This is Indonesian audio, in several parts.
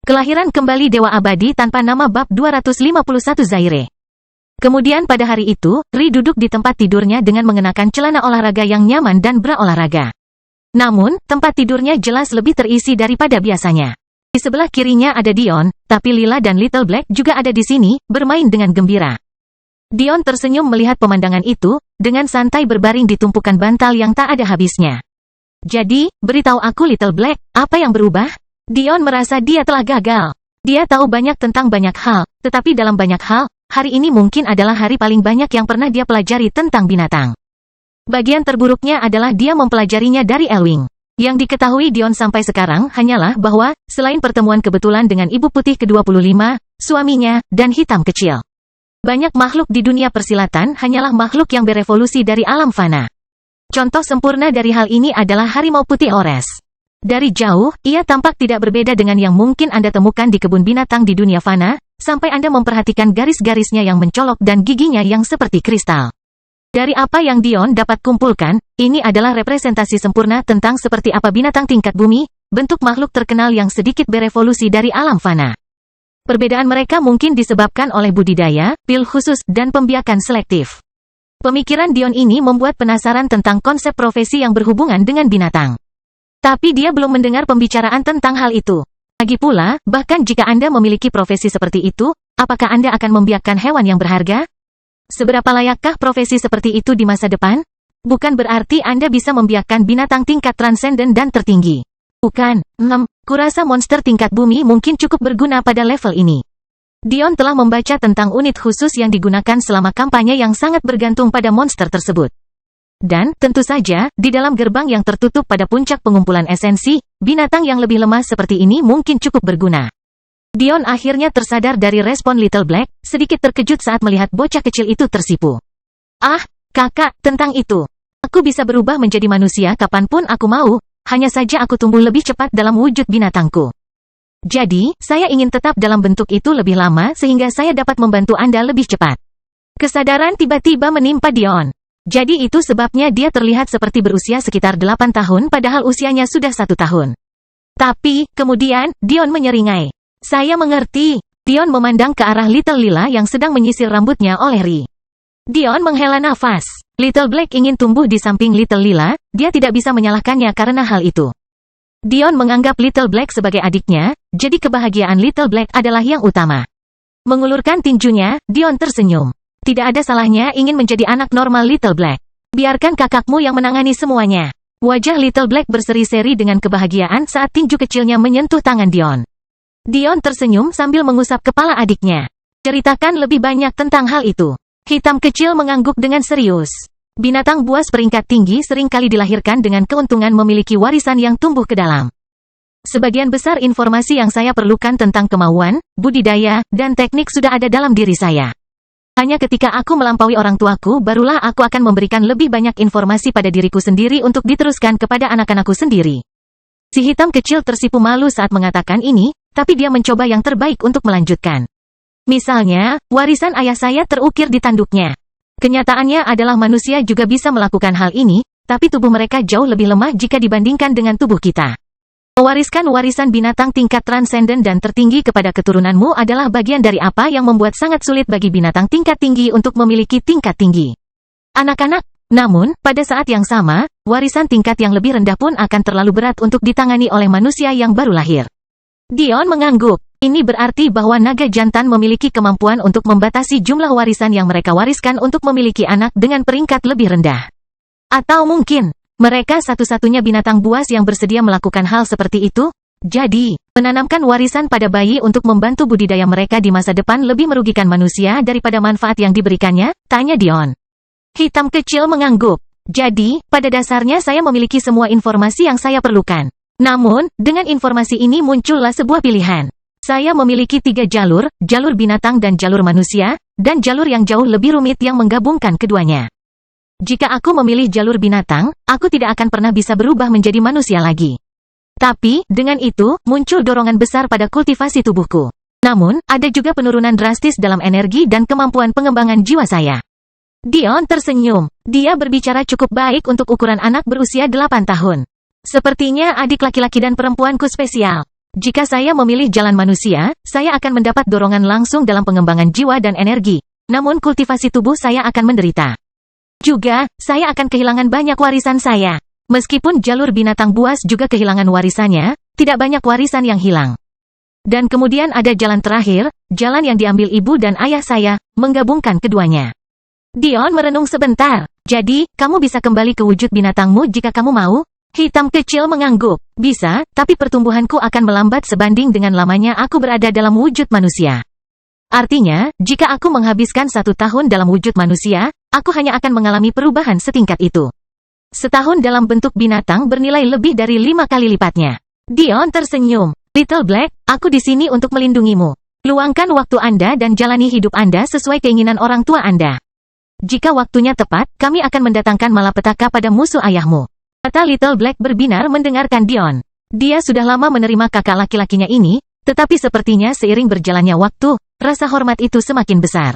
Kelahiran kembali Dewa Abadi tanpa nama bab 251 Zaire. Kemudian pada hari itu, Ri duduk di tempat tidurnya dengan mengenakan celana olahraga yang nyaman dan bra olahraga. Namun, tempat tidurnya jelas lebih terisi daripada biasanya. Di sebelah kirinya ada Dion, tapi Lila dan Little Black juga ada di sini, bermain dengan gembira. Dion tersenyum melihat pemandangan itu, dengan santai berbaring di tumpukan bantal yang tak ada habisnya. Jadi, beritahu aku Little Black, apa yang berubah? Dion merasa dia telah gagal. Dia tahu banyak tentang banyak hal, tetapi dalam banyak hal, hari ini mungkin adalah hari paling banyak yang pernah dia pelajari tentang binatang. Bagian terburuknya adalah dia mempelajarinya dari Elwing. Yang diketahui Dion sampai sekarang hanyalah bahwa, selain pertemuan kebetulan dengan ibu putih ke-25, suaminya, dan hitam kecil, banyak makhluk di dunia persilatan hanyalah makhluk yang berevolusi dari alam fana. Contoh sempurna dari hal ini adalah harimau putih Ores. Dari jauh, ia tampak tidak berbeda dengan yang mungkin Anda temukan di kebun binatang di dunia fana, sampai Anda memperhatikan garis-garisnya yang mencolok dan giginya yang seperti kristal. Dari apa yang Dion dapat kumpulkan, ini adalah representasi sempurna tentang seperti apa binatang tingkat bumi, bentuk makhluk terkenal yang sedikit berevolusi dari alam fana. Perbedaan mereka mungkin disebabkan oleh budidaya, pil khusus, dan pembiakan selektif. Pemikiran Dion ini membuat penasaran tentang konsep profesi yang berhubungan dengan binatang. Tapi dia belum mendengar pembicaraan tentang hal itu. Lagi pula, bahkan jika Anda memiliki profesi seperti itu, apakah Anda akan membiakkan hewan yang berharga? Seberapa layakkah profesi seperti itu di masa depan? Bukan berarti Anda bisa membiakkan binatang tingkat transenden dan tertinggi. Bukan, kurasa monster tingkat bumi mungkin cukup berguna pada level ini. Dion telah membaca tentang unit khusus yang digunakan selama kampanye yang sangat bergantung pada monster tersebut. Dan, tentu saja, di dalam gerbang yang tertutup pada puncak pengumpulan esensi, binatang yang lebih lemah seperti ini mungkin cukup berguna. Dion akhirnya tersadar dari respon Little Black, sedikit terkejut saat melihat bocah kecil itu tersipu. Ah, kakak, tentang itu. Aku bisa berubah menjadi manusia kapanpun aku mau, hanya saja aku tumbuh lebih cepat dalam wujud binatangku. Jadi, saya ingin tetap dalam bentuk itu lebih lama sehingga saya dapat membantu Anda lebih cepat. Kesadaran tiba-tiba menimpa Dion. Jadi itu sebabnya dia terlihat seperti berusia sekitar 8 tahun padahal usianya sudah 1 tahun. Tapi, kemudian, Dion menyeringai. Saya mengerti. Dion memandang ke arah Little Lila yang sedang menyisir rambutnya oleh Ri. Dion menghela nafas. Little Black ingin tumbuh di samping Little Lila, dia tidak bisa menyalahkannya karena hal itu. Dion menganggap Little Black sebagai adiknya, jadi kebahagiaan Little Black adalah yang utama. Mengulurkan tinjunya, Dion tersenyum. Tidak ada salahnya ingin menjadi anak normal Little Black. Biarkan kakakmu yang menangani semuanya. Wajah Little Black berseri-seri dengan kebahagiaan saat tinju kecilnya menyentuh tangan Dion. Dion tersenyum sambil mengusap kepala adiknya. Ceritakan lebih banyak tentang hal itu. Hitam kecil mengangguk dengan serius. Binatang buas peringkat tinggi seringkali dilahirkan dengan keuntungan memiliki warisan yang tumbuh ke dalam. Sebagian besar informasi yang saya perlukan tentang kemauan, budidaya, dan teknik sudah ada dalam diri saya. Hanya ketika aku melampaui orang tuaku barulah aku akan memberikan lebih banyak informasi pada diriku sendiri untuk diteruskan kepada anak-anakku sendiri. Si hitam kecil tersipu malu saat mengatakan ini, tapi dia mencoba yang terbaik untuk melanjutkan. Misalnya, warisan ayah saya terukir di tanduknya. Kenyataannya adalah manusia juga bisa melakukan hal ini, tapi tubuh mereka jauh lebih lemah jika dibandingkan dengan tubuh kita. Mewariskan warisan binatang tingkat transenden dan tertinggi kepada keturunanmu adalah bagian dari apa yang membuat sangat sulit bagi binatang tingkat tinggi untuk memiliki tingkat tinggi. Anak-anak, namun, pada saat yang sama, warisan tingkat yang lebih rendah pun akan terlalu berat untuk ditangani oleh manusia yang baru lahir. Dion mengangguk. Ini berarti bahwa naga jantan memiliki kemampuan untuk membatasi jumlah warisan yang mereka wariskan untuk memiliki anak dengan peringkat lebih rendah. Atau mungkin mereka satu-satunya binatang buas yang bersedia melakukan hal seperti itu. Jadi, menanamkan warisan pada bayi untuk membantu budidaya mereka di masa depan lebih merugikan manusia daripada manfaat yang diberikannya, tanya Dion. Hitam kecil mengangguk. Jadi, pada dasarnya saya memiliki semua informasi yang saya perlukan. Namun, dengan informasi ini muncullah sebuah pilihan. Saya memiliki 3 jalur, jalur binatang dan jalur manusia, dan jalur yang jauh lebih rumit yang menggabungkan keduanya. Jika aku memilih jalur binatang, aku tidak akan pernah bisa berubah menjadi manusia lagi. Tapi, dengan itu, muncul dorongan besar pada kultivasi tubuhku. Namun, ada juga penurunan drastis dalam energi dan kemampuan pengembangan jiwa saya. Dion tersenyum. Dia berbicara cukup baik untuk ukuran anak berusia 8 tahun. Sepertinya adik laki-laki dan perempuanku spesial. Jika saya memilih jalan manusia, saya akan mendapat dorongan langsung dalam pengembangan jiwa dan energi. Namun kultivasi tubuh saya akan menderita. Juga, saya akan kehilangan banyak warisan saya. Meskipun jalur binatang buas juga kehilangan warisannya, tidak banyak warisan yang hilang. Dan kemudian ada jalan terakhir, jalan yang diambil ibu dan ayah saya, menggabungkan keduanya. Dion merenung sebentar. Jadi, kamu bisa kembali ke wujud binatangmu jika kamu mau? Hitam kecil mengangguk. Bisa, tapi pertumbuhanku akan melambat sebanding dengan lamanya aku berada dalam wujud manusia. Artinya, jika aku menghabiskan 1 tahun dalam wujud manusia, aku hanya akan mengalami perubahan setingkat itu. Setahun dalam bentuk binatang bernilai lebih dari 5 kali lipatnya. Dion tersenyum. Little Black, aku di sini untuk melindungimu. Luangkan waktu Anda dan jalani hidup Anda sesuai keinginan orang tua Anda. Jika waktunya tepat, kami akan mendatangkan malapetaka pada musuh ayahmu. Kata Little Black berbinar mendengarkan Dion. Dia sudah lama menerima kakak laki-lakinya ini, tetapi sepertinya seiring berjalannya waktu, rasa hormat itu semakin besar.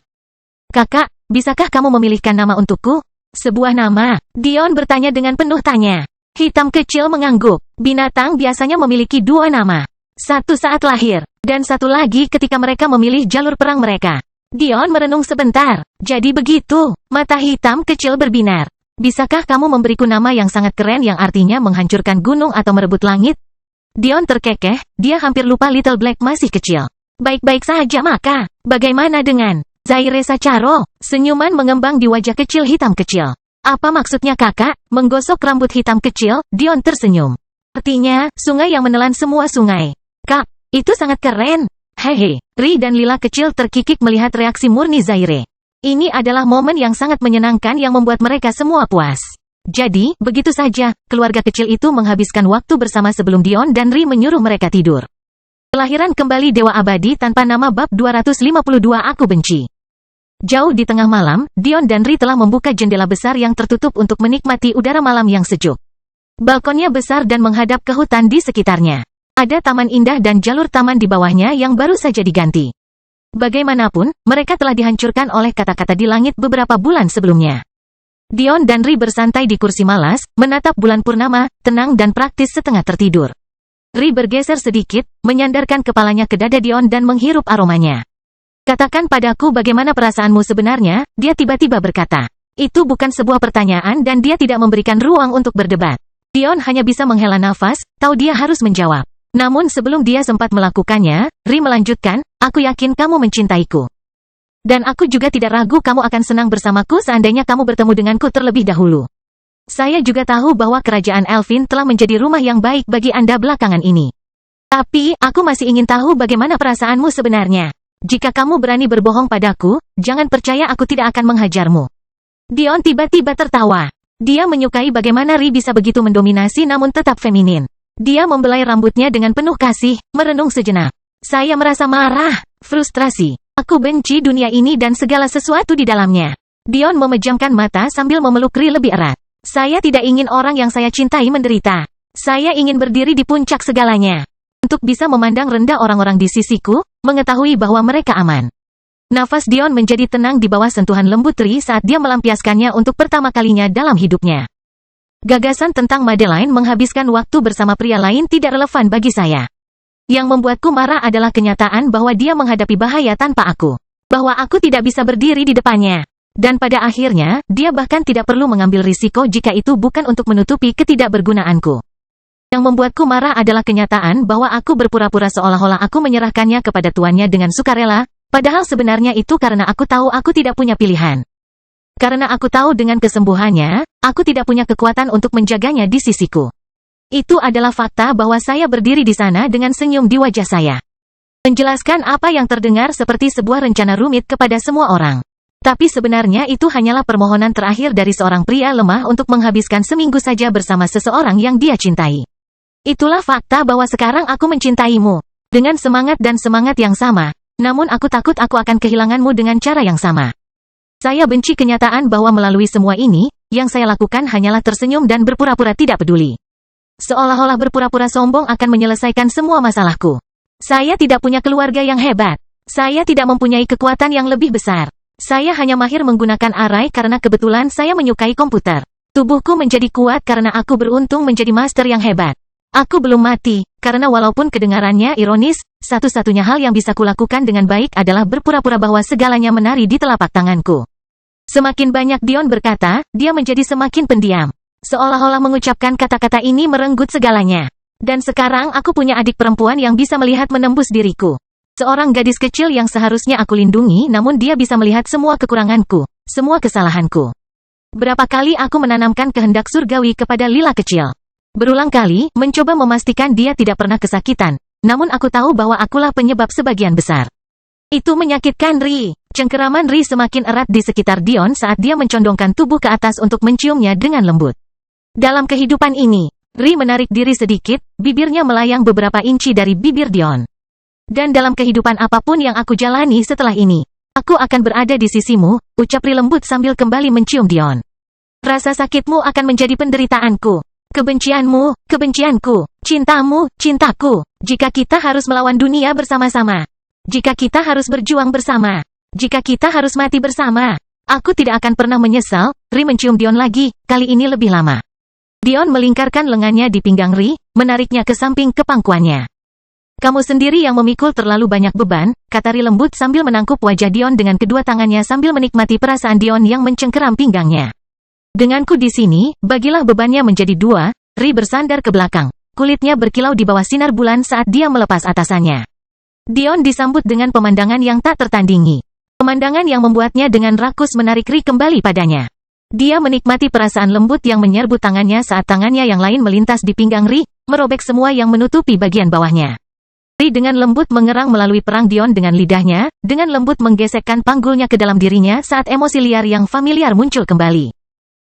Kakak, bisakah kamu memilihkan nama untukku? Sebuah nama? Dion bertanya dengan penuh tanya. Hitam kecil mengangguk. Binatang biasanya memiliki 2 nama. Satu saat lahir, dan satu lagi ketika mereka memilih jalur perang mereka. Dion merenung sebentar. Jadi begitu, mata hitam kecil berbinar. Bisakah kamu memberiku nama yang sangat keren yang artinya menghancurkan gunung atau merebut langit? Dion terkekeh, dia hampir lupa Little Black masih kecil. Baik-baik saja maka, bagaimana dengan Zaire Sacharo? Senyuman mengembang di wajah kecil hitam kecil. Apa maksudnya kakak? Menggosok rambut hitam kecil, Dion tersenyum. Artinya, sungai yang menelan semua sungai. Kak, itu sangat keren. Hehe, Ri dan Lila kecil terkikik melihat reaksi murni Zaire. Ini adalah momen yang sangat menyenangkan yang membuat mereka semua puas. Jadi, begitu saja, keluarga kecil itu menghabiskan waktu bersama sebelum Dion dan Ri menyuruh mereka tidur. Kelahiran kembali Dewa Abadi tanpa nama bab 252 Aku Benci. Jauh di tengah malam, Dion dan Ri telah membuka jendela besar yang tertutup untuk menikmati udara malam yang sejuk. Balkonnya besar dan menghadap ke hutan di sekitarnya. Ada taman indah dan jalur taman di bawahnya yang baru saja diganti. Bagaimanapun, mereka telah dihancurkan oleh kata-kata di langit beberapa bulan sebelumnya. Dion dan Ri bersantai di kursi malas, menatap bulan purnama, tenang dan praktis setengah tertidur. Ri bergeser sedikit, menyandarkan kepalanya ke dada Dion dan menghirup aromanya. Katakan padaku bagaimana perasaanmu sebenarnya, dia tiba-tiba berkata. Itu bukan sebuah pertanyaan dan dia tidak memberikan ruang untuk berdebat. Dion hanya bisa menghela nafas, tahu dia harus menjawab. Namun sebelum dia sempat melakukannya, Ri melanjutkan, aku yakin kamu mencintaiku. Dan aku juga tidak ragu kamu akan senang bersamaku seandainya kamu bertemu denganku terlebih dahulu. Saya juga tahu bahwa kerajaan Elfin telah menjadi rumah yang baik bagi Anda belakangan ini. Tapi, aku masih ingin tahu bagaimana perasaanmu sebenarnya. Jika kamu berani berbohong padaku, jangan percaya aku tidak akan menghajarmu. Dion tiba-tiba tertawa. Dia menyukai bagaimana Ri bisa begitu mendominasi namun tetap feminin. Dia membelai rambutnya dengan penuh kasih, merenung sejenak. Saya merasa marah, frustrasi. Aku benci dunia ini dan segala sesuatu di dalamnya. Dion memejamkan mata sambil memeluk Ri lebih erat. Saya tidak ingin orang yang saya cintai menderita. Saya ingin berdiri di puncak segalanya. Untuk bisa memandang rendah orang-orang di sisiku, mengetahui bahwa mereka aman. Nafas Dion menjadi tenang di bawah sentuhan lembut Ri saat dia melampiaskannya untuk pertama kalinya dalam hidupnya. Gagasan tentang Madeline menghabiskan waktu bersama pria lain tidak relevan bagi saya. Yang membuatku marah adalah kenyataan bahwa dia menghadapi bahaya tanpa aku. Bahwa aku tidak bisa berdiri di depannya. Dan pada akhirnya, dia bahkan tidak perlu mengambil risiko jika itu bukan untuk menutupi ketidakbergunaanku. Yang membuatku marah adalah kenyataan bahwa aku berpura-pura seolah-olah aku menyerahkannya kepada tuannya dengan sukarela, padahal sebenarnya itu karena aku tahu aku tidak punya pilihan. Karena aku tahu dengan kesembuhannya, aku tidak punya kekuatan untuk menjaganya di sisiku. Itu adalah fakta bahwa saya berdiri di sana dengan senyum di wajah saya. Menjelaskan apa yang terdengar seperti sebuah rencana rumit kepada semua orang. Tapi sebenarnya itu hanyalah permohonan terakhir dari seorang pria lemah untuk menghabiskan seminggu saja bersama seseorang yang dia cintai. Itulah fakta bahwa sekarang aku mencintaimu. Dengan semangat dan semangat yang sama. Namun aku takut aku akan kehilanganmu dengan cara yang sama. Saya benci kenyataan bahwa melalui semua ini, yang saya lakukan hanyalah tersenyum dan berpura-pura tidak peduli. Seolah-olah berpura-pura sombong akan menyelesaikan semua masalahku. Saya tidak punya keluarga yang hebat. Saya tidak mempunyai kekuatan yang lebih besar. Saya hanya mahir menggunakan arai karena kebetulan saya menyukai komputer. Tubuhku menjadi kuat karena aku beruntung menjadi master yang hebat. Aku belum mati, karena walaupun kedengarannya ironis, satu-satunya hal yang bisa kulakukan dengan baik adalah berpura-pura bahwa segalanya menari di telapak tanganku. Semakin banyak Dion berkata, dia menjadi semakin pendiam. Seolah-olah mengucapkan kata-kata ini merenggut segalanya. Dan sekarang aku punya adik perempuan yang bisa melihat menembus diriku. Seorang gadis kecil yang seharusnya aku lindungi, namun dia bisa melihat semua kekuranganku, semua kesalahanku. Berapa kali aku menanamkan kehendak surgawi kepada Lila kecil. Berulang kali, mencoba memastikan dia tidak pernah kesakitan. Namun aku tahu bahwa akulah penyebab sebagian besar. Itu menyakitkan Ri. Cengkeraman Ri semakin erat di sekitar Dion saat dia mencondongkan tubuh ke atas untuk menciumnya dengan lembut. Dalam kehidupan ini, Ri menarik diri sedikit, bibirnya melayang beberapa inci dari bibir Dion. Dan dalam kehidupan apapun yang aku jalani setelah ini, aku akan berada di sisimu, ucap Ri lembut sambil kembali mencium Dion. Rasa sakitmu akan menjadi penderitaanku. Kebencianmu, kebencianku. Cintamu, cintaku. Jika kita harus melawan dunia bersama-sama. Jika kita harus berjuang bersama. Jika kita harus mati bersama. Aku tidak akan pernah menyesal. Ri mencium Dion lagi, kali ini lebih lama. Dion melingkarkan lengannya di pinggang Ri, menariknya ke samping ke pangkuannya. Kamu sendiri yang memikul terlalu banyak beban, kata Ri lembut sambil menangkup wajah Dion dengan kedua tangannya sambil menikmati perasaan Dion yang mencengkeram pinggangnya. Denganku di sini, bagilah bebannya menjadi dua. Ri bersandar ke belakang. Kulitnya berkilau di bawah sinar bulan saat dia melepas atasannya. Dion disambut dengan pemandangan yang tak tertandingi. Pemandangan yang membuatnya dengan rakus menarik Ri kembali padanya. Dia menikmati perasaan lembut yang menyerbu tangannya saat tangannya yang lain melintas di pinggang Ri, merobek semua yang menutupi bagian bawahnya. Ri dengan lembut mengerang melalui perang Dion dengan lidahnya, dengan lembut menggesekkan panggulnya ke dalam dirinya saat emosi liar yang familiar muncul kembali.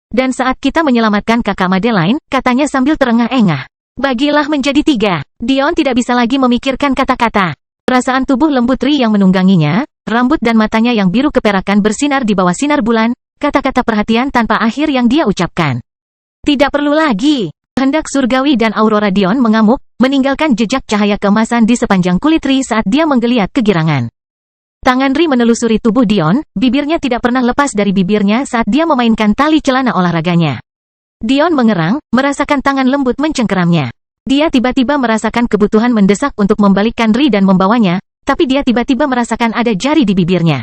Dan saat kita menyelamatkan kakak Madeline, katanya sambil terengah-engah. Bagilah menjadi tiga. Dion tidak bisa lagi memikirkan kata-kata. Perasaan tubuh lembut Ri yang menungganginya, rambut dan matanya yang biru keperakan bersinar di bawah sinar bulan, kata-kata perhatian tanpa akhir yang dia ucapkan. Tidak perlu lagi. Hendak surgawi dan Aurora. Dion mengamuk, meninggalkan jejak cahaya keemasan di sepanjang kulit Ri saat dia menggeliat kegirangan. Tangan Ri menelusuri tubuh Dion, bibirnya tidak pernah lepas dari bibirnya saat dia memainkan tali celana olahraganya. Dion mengerang, merasakan tangan lembut mencengkeramnya. Dia tiba-tiba merasakan kebutuhan mendesak untuk membalikkan Ri dan membawanya, tapi dia tiba-tiba merasakan ada jari di bibirnya.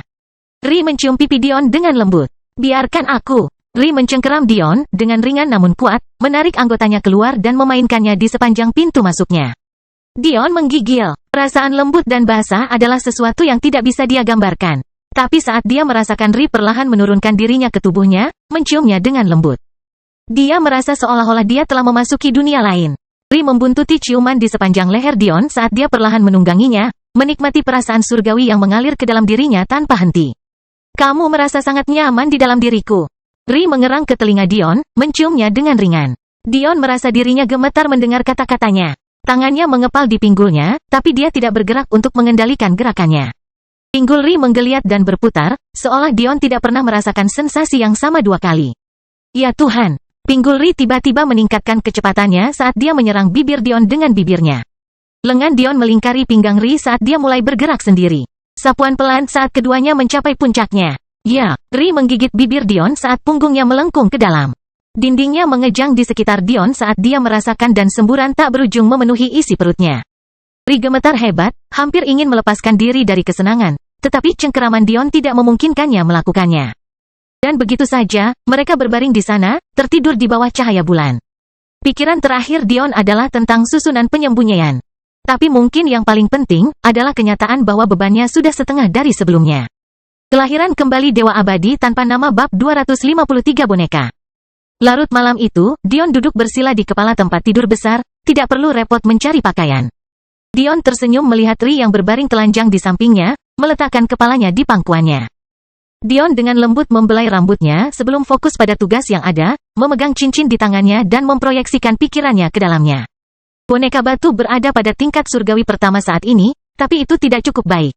Ri mencium pipi Dion dengan lembut. Biarkan aku. Ri mencengkeram Dion, dengan ringan namun kuat, menarik anggotanya keluar dan memainkannya di sepanjang pintu masuknya. Dion menggigil. Perasaan lembut dan basah adalah sesuatu yang tidak bisa dia gambarkan. Tapi saat dia merasakan Ri perlahan menurunkan dirinya ke tubuhnya, menciumnya dengan lembut. Dia merasa seolah-olah dia telah memasuki dunia lain. Ri membuntuti ciuman di sepanjang leher Dion saat dia perlahan menungganginya, menikmati perasaan surgawi yang mengalir ke dalam dirinya tanpa henti. Kamu merasa sangat nyaman di dalam diriku. Ri mengerang ke telinga Dion, menciumnya dengan ringan. Dion merasa dirinya gemetar mendengar kata-katanya. Tangannya mengepal di pinggulnya, tapi dia tidak bergerak untuk mengendalikan gerakannya. Pinggul Ri menggeliat dan berputar, seolah Dion tidak pernah merasakan sensasi yang sama dua kali. Ya Tuhan! Pinggul Ri tiba-tiba meningkatkan kecepatannya saat dia menyerang bibir Dion dengan bibirnya. Lengan Dion melingkari pinggang Ri saat dia mulai bergerak sendiri. Sapuan pelan saat keduanya mencapai puncaknya. Ya, Ri menggigit bibir Dion saat punggungnya melengkung ke dalam. Dindingnya mengejang di sekitar Dion saat dia merasakan dan semburan tak berujung memenuhi isi perutnya. Ri gemetar hebat, hampir ingin melepaskan diri dari kesenangan, tetapi cengkeraman Dion tidak memungkinkannya melakukannya. Dan begitu saja, mereka berbaring di sana, tertidur di bawah cahaya bulan. Pikiran terakhir Dion adalah tentang susunan penyembunyian. Tapi mungkin yang paling penting, adalah kenyataan bahwa bebannya sudah setengah dari sebelumnya. Kelahiran kembali Dewa Abadi tanpa nama bab 253 boneka. Larut malam itu, Dion duduk bersila di kepala tempat tidur besar, tidak perlu repot mencari pakaian. Dion tersenyum melihat Ri yang berbaring telanjang di sampingnya, meletakkan kepalanya di pangkuannya. Dion dengan lembut membelai rambutnya sebelum fokus pada tugas yang ada, memegang cincin di tangannya dan memproyeksikan pikirannya ke dalamnya. Boneka batu berada pada tingkat surgawi pertama saat ini, tapi itu tidak cukup baik.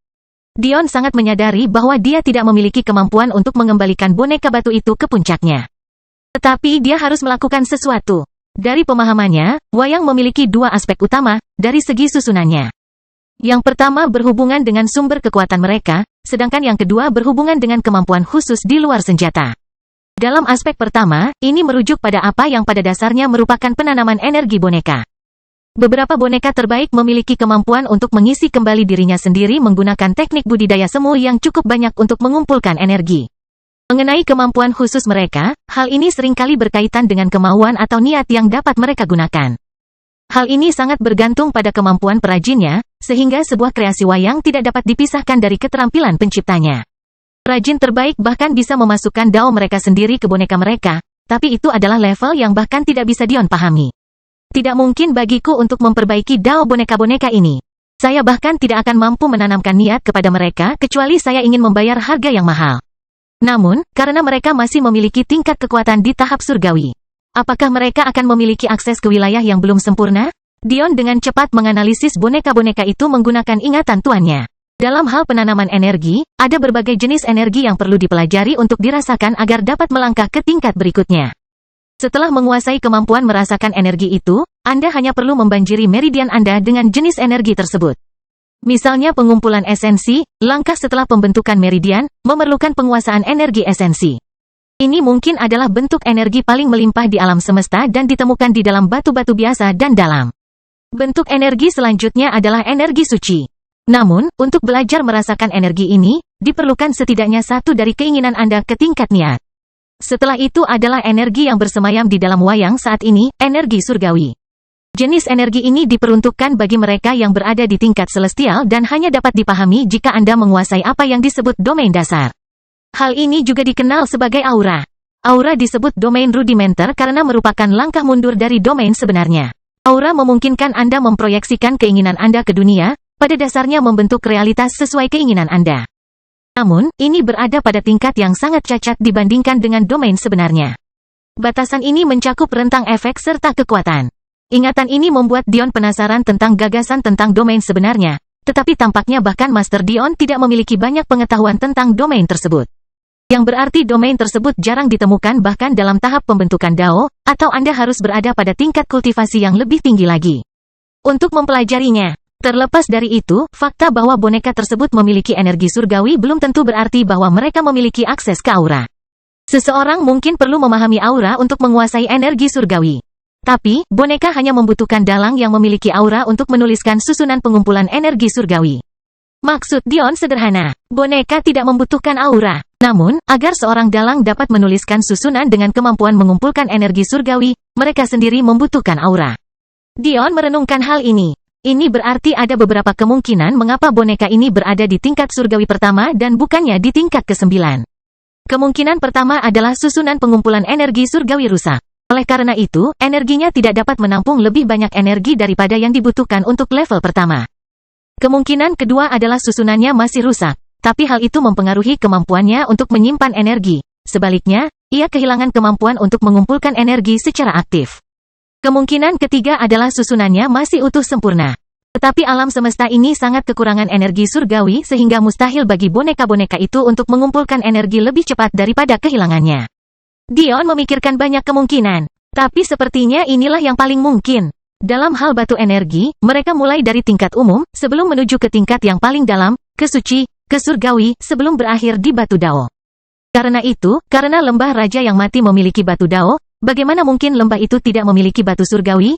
Dion sangat menyadari bahwa dia tidak memiliki kemampuan untuk mengembalikan boneka batu itu ke puncaknya. Tetapi dia harus melakukan sesuatu. Dari pemahamannya, wayang memiliki dua aspek utama, dari segi susunannya. Yang pertama berhubungan dengan sumber kekuatan mereka, sedangkan yang kedua berhubungan dengan kemampuan khusus di luar senjata. Dalam aspek pertama, ini merujuk pada apa yang pada dasarnya merupakan penanaman energi boneka. Beberapa boneka terbaik memiliki kemampuan untuk mengisi kembali dirinya sendiri menggunakan teknik budidaya semu yang cukup banyak untuk mengumpulkan energi. Mengenai kemampuan khusus mereka, hal ini seringkali berkaitan dengan kemauan atau niat yang dapat mereka gunakan. Hal ini sangat bergantung pada kemampuan perajinnya, sehingga sebuah kreasi wayang tidak dapat dipisahkan dari keterampilan penciptanya. Perajin terbaik bahkan bisa memasukkan dao mereka sendiri ke boneka mereka, tapi itu adalah level yang bahkan tidak bisa Dion pahami. Tidak mungkin bagiku untuk memperbaiki dao boneka-boneka ini. Saya bahkan tidak akan mampu menanamkan niat kepada mereka kecuali saya ingin membayar harga yang mahal. Namun, karena mereka masih memiliki tingkat kekuatan di tahap surgawi, apakah mereka akan memiliki akses ke wilayah yang belum sempurna? Dion dengan cepat menganalisis boneka-boneka itu menggunakan ingatan tuannya. Dalam hal penanaman energi, ada berbagai jenis energi yang perlu dipelajari untuk dirasakan agar dapat melangkah ke tingkat berikutnya. Setelah menguasai kemampuan merasakan energi itu, Anda hanya perlu membanjiri meridian Anda dengan jenis energi tersebut. Misalnya pengumpulan esensi, langkah setelah pembentukan meridian, memerlukan penguasaan energi esensi. Ini mungkin adalah bentuk energi paling melimpah di alam semesta dan ditemukan di dalam batu-batu biasa dan dalam. Bentuk energi selanjutnya adalah energi suci. Namun, untuk belajar merasakan energi ini, diperlukan setidaknya satu dari keinginan Anda ke tingkat niat. Setelah itu adalah energi yang bersemayam di dalam wayang saat ini, energi surgawi. Jenis energi ini diperuntukkan bagi mereka yang berada di tingkat celestial dan hanya dapat dipahami jika Anda menguasai apa yang disebut domain dasar. Hal ini juga dikenal sebagai aura. Aura disebut domain rudimenter karena merupakan langkah mundur dari domain sebenarnya. Aura memungkinkan Anda memproyeksikan keinginan Anda ke dunia, pada dasarnya membentuk realitas sesuai keinginan Anda. Namun, ini berada pada tingkat yang sangat cacat dibandingkan dengan domain sebenarnya. Batasan ini mencakup rentang efek serta kekuatan. Ingatan ini membuat Dion penasaran tentang gagasan tentang domain sebenarnya, tetapi tampaknya bahkan Master Dion tidak memiliki banyak pengetahuan tentang domain tersebut. Yang berarti domain tersebut jarang ditemukan bahkan dalam tahap pembentukan Dao, atau Anda harus berada pada tingkat kultivasi yang lebih tinggi lagi. Untuk mempelajarinya, terlepas dari itu, fakta bahwa boneka tersebut memiliki energi surgawi belum tentu berarti bahwa mereka memiliki akses ke aura. Seseorang mungkin perlu memahami aura untuk menguasai energi surgawi. Tapi, boneka hanya membutuhkan dalang yang memiliki aura untuk menuliskan susunan pengumpulan energi surgawi. Maksud Dion sederhana, boneka tidak membutuhkan aura. Namun, agar seorang dalang dapat menuliskan susunan dengan kemampuan mengumpulkan energi surgawi, mereka sendiri membutuhkan aura. Dion merenungkan hal ini. Ini berarti ada beberapa kemungkinan mengapa boneka ini berada di tingkat surgawi pertama dan bukannya di tingkat ke-9. Kemungkinan pertama adalah susunan pengumpulan energi surgawi rusak. Oleh karena itu, energinya tidak dapat menampung lebih banyak energi daripada yang dibutuhkan untuk level pertama. Kemungkinan kedua adalah susunannya masih rusak, tapi hal itu mempengaruhi kemampuannya untuk menyimpan energi. Sebaliknya, ia kehilangan kemampuan untuk mengumpulkan energi secara aktif. Kemungkinan ketiga adalah susunannya masih utuh sempurna. Tetapi alam semesta ini sangat kekurangan energi surgawi sehingga mustahil bagi boneka-boneka itu untuk mengumpulkan energi lebih cepat daripada kehilangannya. Dion memikirkan banyak kemungkinan, tapi sepertinya inilah yang paling mungkin. Dalam hal batu energi, mereka mulai dari tingkat umum, sebelum menuju ke tingkat yang paling dalam, ke suci, ke surgawi, sebelum berakhir di batu Dao. Karena itu, karena lembah raja yang mati memiliki batu Dao, bagaimana mungkin lembah itu tidak memiliki batu surgawi?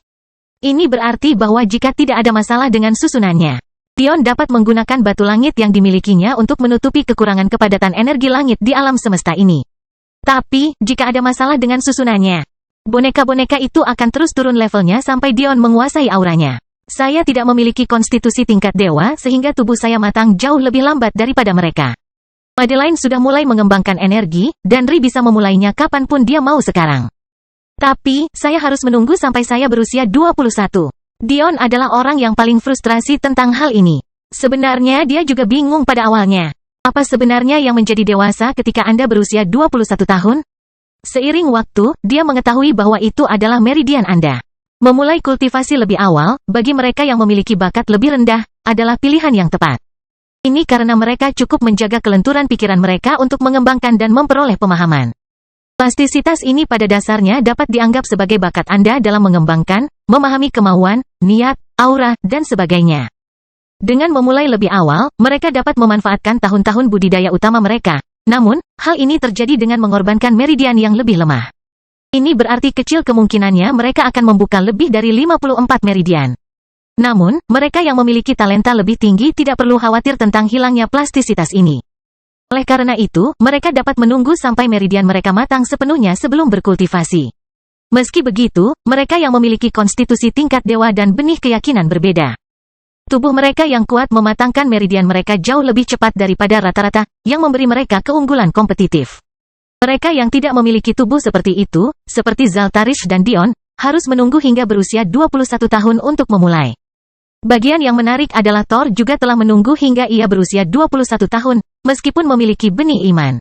Ini berarti bahwa jika tidak ada masalah dengan susunannya, Dion dapat menggunakan batu langit yang dimilikinya untuk menutupi kekurangan kepadatan energi langit di alam semesta ini. Tapi, jika ada masalah dengan susunannya, boneka-boneka itu akan terus turun levelnya sampai Dion menguasai auranya. Saya tidak memiliki konstitusi tingkat dewa sehingga tubuh saya matang jauh lebih lambat daripada mereka. Madeline sudah mulai mengembangkan energi, dan Ri bisa memulainya kapanpun dia mau sekarang. Tapi, saya harus menunggu sampai saya berusia 21. Dion adalah orang yang paling frustrasi tentang hal ini. Sebenarnya dia juga bingung pada awalnya. Apa sebenarnya yang menjadi dewasa ketika Anda berusia 21 tahun? Seiring waktu, dia mengetahui bahwa itu adalah meridian Anda. Memulai kultivasi lebih awal, bagi mereka yang memiliki bakat lebih rendah, adalah pilihan yang tepat. Ini karena mereka cukup menjaga kelenturan pikiran mereka untuk mengembangkan dan memperoleh pemahaman. Plastisitas ini pada dasarnya dapat dianggap sebagai bakat Anda dalam mengembangkan, memahami kemauan, niat, aura, dan sebagainya. Dengan memulai lebih awal, mereka dapat memanfaatkan tahun-tahun budidaya utama mereka. Namun, hal ini terjadi dengan mengorbankan meridian yang lebih lemah. Ini berarti kecil kemungkinannya mereka akan membuka lebih dari 54 meridian. Namun, mereka yang memiliki talenta lebih tinggi tidak perlu khawatir tentang hilangnya plastisitas ini. Oleh karena itu, mereka dapat menunggu sampai meridian mereka matang sepenuhnya sebelum berkultivasi. Meski begitu, mereka yang memiliki konstitusi tingkat dewa dan benih keyakinan berbeda. Tubuh mereka yang kuat mematangkan meridian mereka jauh lebih cepat daripada rata-rata, yang memberi mereka keunggulan kompetitif. Mereka yang tidak memiliki tubuh seperti itu, seperti Zaltarish dan Dion, harus menunggu hingga berusia 21 tahun untuk memulai. Bagian yang menarik adalah Thor juga telah menunggu hingga ia berusia 21 tahun, meskipun memiliki benih iman.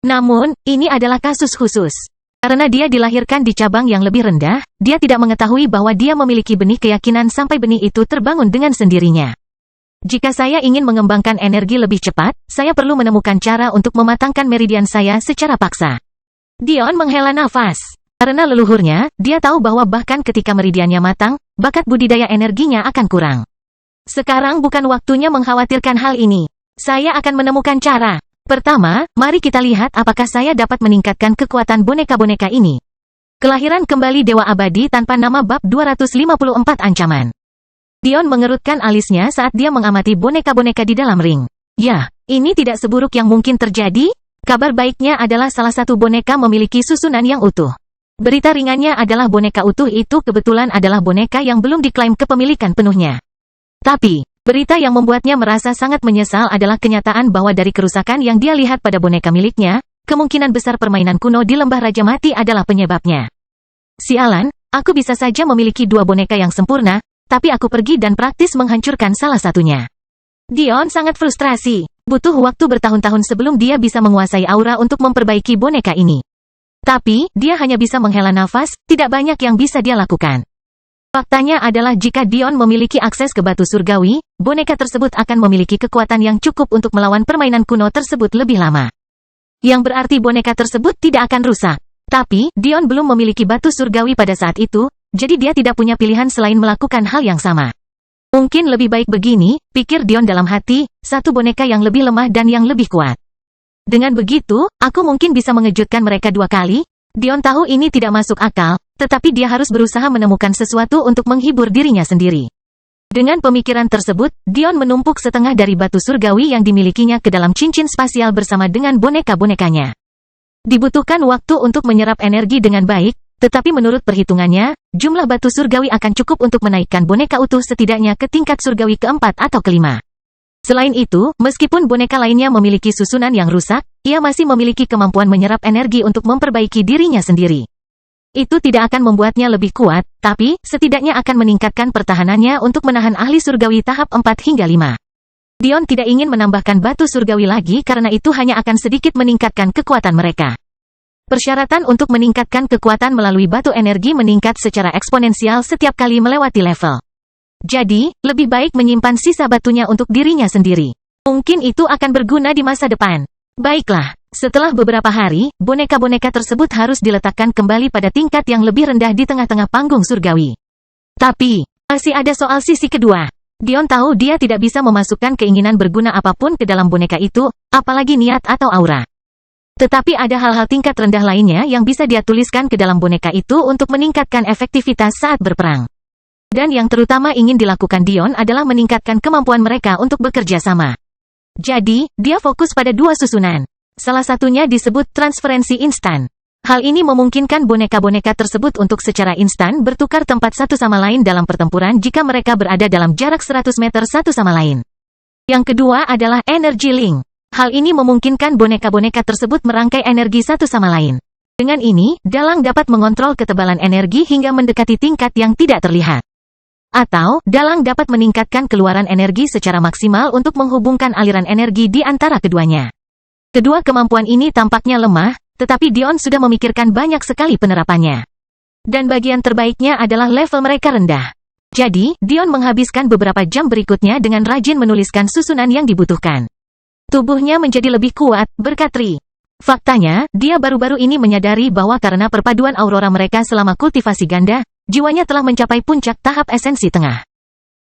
Namun, ini adalah kasus khusus. Karena dia dilahirkan di cabang yang lebih rendah, dia tidak mengetahui bahwa dia memiliki benih keyakinan sampai benih itu terbangun dengan sendirinya. Jika saya ingin mengembangkan energi lebih cepat, saya perlu menemukan cara untuk mematangkan meridian saya secara paksa. Dion menghela nafas. Karena leluhurnya, dia tahu bahwa bahkan ketika meridiannya matang, bakat budidaya energinya akan kurang. Sekarang bukan waktunya mengkhawatirkan hal ini. Saya akan menemukan cara. Pertama, mari kita lihat apakah saya dapat meningkatkan kekuatan boneka-boneka ini. Kelahiran kembali Dewa Abadi tanpa nama bab 254 ancaman. Dion mengerutkan alisnya saat dia mengamati boneka-boneka di dalam ring. Ya, ini tidak seburuk yang mungkin terjadi. Kabar baiknya adalah salah satu boneka memiliki susunan yang utuh. Berita ringannya adalah boneka utuh itu kebetulan adalah boneka yang belum diklaim kepemilikan penuhnya. Tapi, berita yang membuatnya merasa sangat menyesal adalah kenyataan bahwa dari kerusakan yang dia lihat pada boneka miliknya, kemungkinan besar permainan kuno di Lembah Raja Mati adalah penyebabnya. Sialan, aku bisa saja memiliki dua boneka yang sempurna, tapi aku pergi dan praktis menghancurkan salah satunya. Dion sangat frustrasi. Butuh waktu bertahun-tahun sebelum dia bisa menguasai aura untuk memperbaiki boneka ini. Tapi, dia hanya bisa menghela nafas, tidak banyak yang bisa dia lakukan. Faktanya adalah jika Dion memiliki akses ke batu surgawi, boneka tersebut akan memiliki kekuatan yang cukup untuk melawan permainan kuno tersebut lebih lama. Yang berarti boneka tersebut tidak akan rusak. Tapi, Dion belum memiliki batu surgawi pada saat itu, jadi dia tidak punya pilihan selain melakukan hal yang sama. Mungkin lebih baik begini, pikir Dion dalam hati, satu boneka yang lebih lemah dan yang lebih kuat. Dengan begitu, aku mungkin bisa mengejutkan mereka dua kali. Dion tahu ini tidak masuk akal, tetapi dia harus berusaha menemukan sesuatu untuk menghibur dirinya sendiri. Dengan pemikiran tersebut, Dion menumpuk setengah dari batu surgawi yang dimilikinya ke dalam cincin spasial bersama dengan boneka-bonekanya. Dibutuhkan waktu untuk menyerap energi dengan baik, tetapi menurut perhitungannya, jumlah batu surgawi akan cukup untuk menaikkan boneka utuh setidaknya ke tingkat surgawi keempat atau kelima. Selain itu, meskipun boneka lainnya memiliki susunan yang rusak, ia masih memiliki kemampuan menyerap energi untuk memperbaiki dirinya sendiri. Itu tidak akan membuatnya lebih kuat, tapi setidaknya akan meningkatkan pertahanannya untuk menahan ahli surgawi tahap 4 hingga 5. Dion tidak ingin menambahkan batu surgawi lagi karena itu hanya akan sedikit meningkatkan kekuatan mereka. Persyaratan untuk meningkatkan kekuatan melalui batu energi meningkat secara eksponensial setiap kali melewati level. Jadi, lebih baik menyimpan sisa batunya untuk dirinya sendiri. Mungkin itu akan berguna di masa depan. Baiklah, setelah beberapa hari, boneka-boneka tersebut harus diletakkan kembali pada tingkat yang lebih rendah di tengah-tengah panggung surgawi. Tapi, masih ada soal sisi kedua. Dion tahu dia tidak bisa memasukkan keinginan berguna apapun ke dalam boneka itu, apalagi niat atau aura. Tetapi ada hal-hal tingkat rendah lainnya yang bisa dia tuliskan ke dalam boneka itu untuk meningkatkan efektivitas saat berperang. Dan yang terutama ingin dilakukan Dion adalah meningkatkan kemampuan mereka untuk bekerja sama. Jadi, dia fokus pada dua susunan. Salah satunya disebut transferensi instan. Hal ini memungkinkan boneka-boneka tersebut untuk secara instan bertukar tempat satu sama lain dalam pertempuran jika mereka berada dalam jarak 100 meter satu sama lain. Yang kedua adalah energy link. Hal ini memungkinkan boneka-boneka tersebut merangkai energi satu sama lain. Dengan ini, dalang dapat mengontrol ketebalan energi hingga mendekati tingkat yang tidak terlihat. Atau, dalang dapat meningkatkan keluaran energi secara maksimal untuk menghubungkan aliran energi di antara keduanya. Kedua kemampuan ini tampaknya lemah, tetapi Dion sudah memikirkan banyak sekali penerapannya. Dan bagian terbaiknya adalah level mereka rendah. Jadi, Dion menghabiskan beberapa jam berikutnya dengan rajin menuliskan susunan yang dibutuhkan. Tubuhnya menjadi lebih kuat, berkat Ri. Faktanya, dia baru-baru ini menyadari bahwa karena perpaduan aurora mereka selama kultivasi ganda, jiwanya telah mencapai puncak tahap esensi tengah.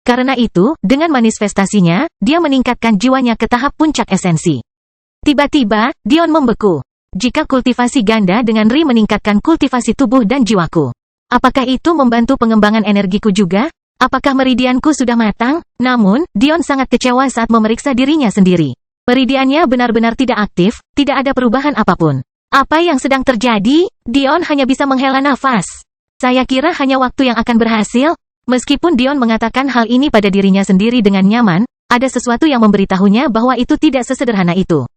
Karena itu, dengan manifestasinya, dia meningkatkan jiwanya ke tahap puncak esensi. Tiba-tiba, Dion membeku. Jika kultivasi ganda dengan Ri meningkatkan kultivasi tubuh dan jiwaku, apakah itu membantu pengembangan energiku juga? Apakah meridianku sudah matang? Namun, Dion sangat kecewa saat memeriksa dirinya sendiri. Meridiannya benar-benar tidak aktif, tidak ada perubahan apapun. Apa yang sedang terjadi? Dion hanya bisa menghela nafas. Saya kira hanya waktu yang akan berhasil. Meskipun Dion mengatakan hal ini pada dirinya sendiri dengan nyaman, ada sesuatu yang memberitahunya bahwa itu tidak sesederhana itu.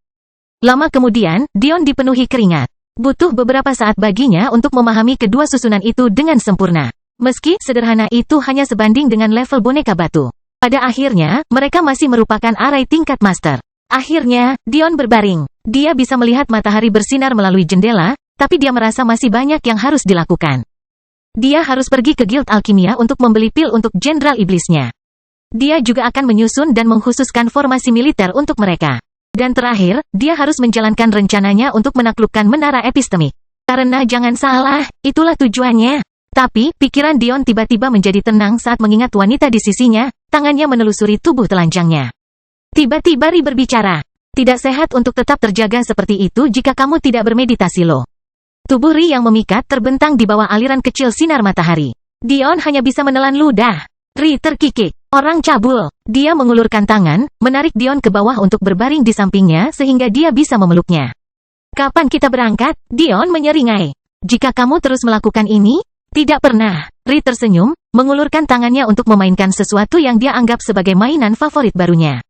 Lama kemudian, Dion dipenuhi keringat. Butuh beberapa saat baginya untuk memahami kedua susunan itu dengan sempurna. Meski sederhana itu hanya sebanding dengan level boneka batu. Pada akhirnya, mereka masih merupakan arai tingkat master. Akhirnya, Dion berbaring. Dia bisa melihat matahari bersinar melalui jendela, tapi dia merasa masih banyak yang harus dilakukan. Dia harus pergi ke Guild Alkimia untuk membeli pil untuk Jenderal Iblisnya. Dia juga akan menyusun dan mengkhususkan formasi militer untuk mereka. Dan terakhir, dia harus menjalankan rencananya untuk menaklukkan menara epistemik. Karena jangan salah, itulah tujuannya. Tapi, pikiran Dion tiba-tiba menjadi tenang saat mengingat wanita di sisinya, tangannya menelusuri tubuh telanjangnya. Tiba-tiba Ri berbicara. Tidak sehat untuk tetap terjaga seperti itu jika kamu tidak bermeditasi loh. Tubuh Ri yang memikat terbentang di bawah aliran kecil sinar matahari. Dion hanya bisa menelan ludah. Ri terkikik. Orang cabul. Dia mengulurkan tangan, menarik Dion ke bawah untuk berbaring di sampingnya sehingga dia bisa memeluknya. Kapan kita berangkat? Dion menyeringai. Jika kamu terus melakukan ini? Tidak pernah. Ri tersenyum, mengulurkan tangannya untuk memainkan sesuatu yang dia anggap sebagai mainan favorit barunya.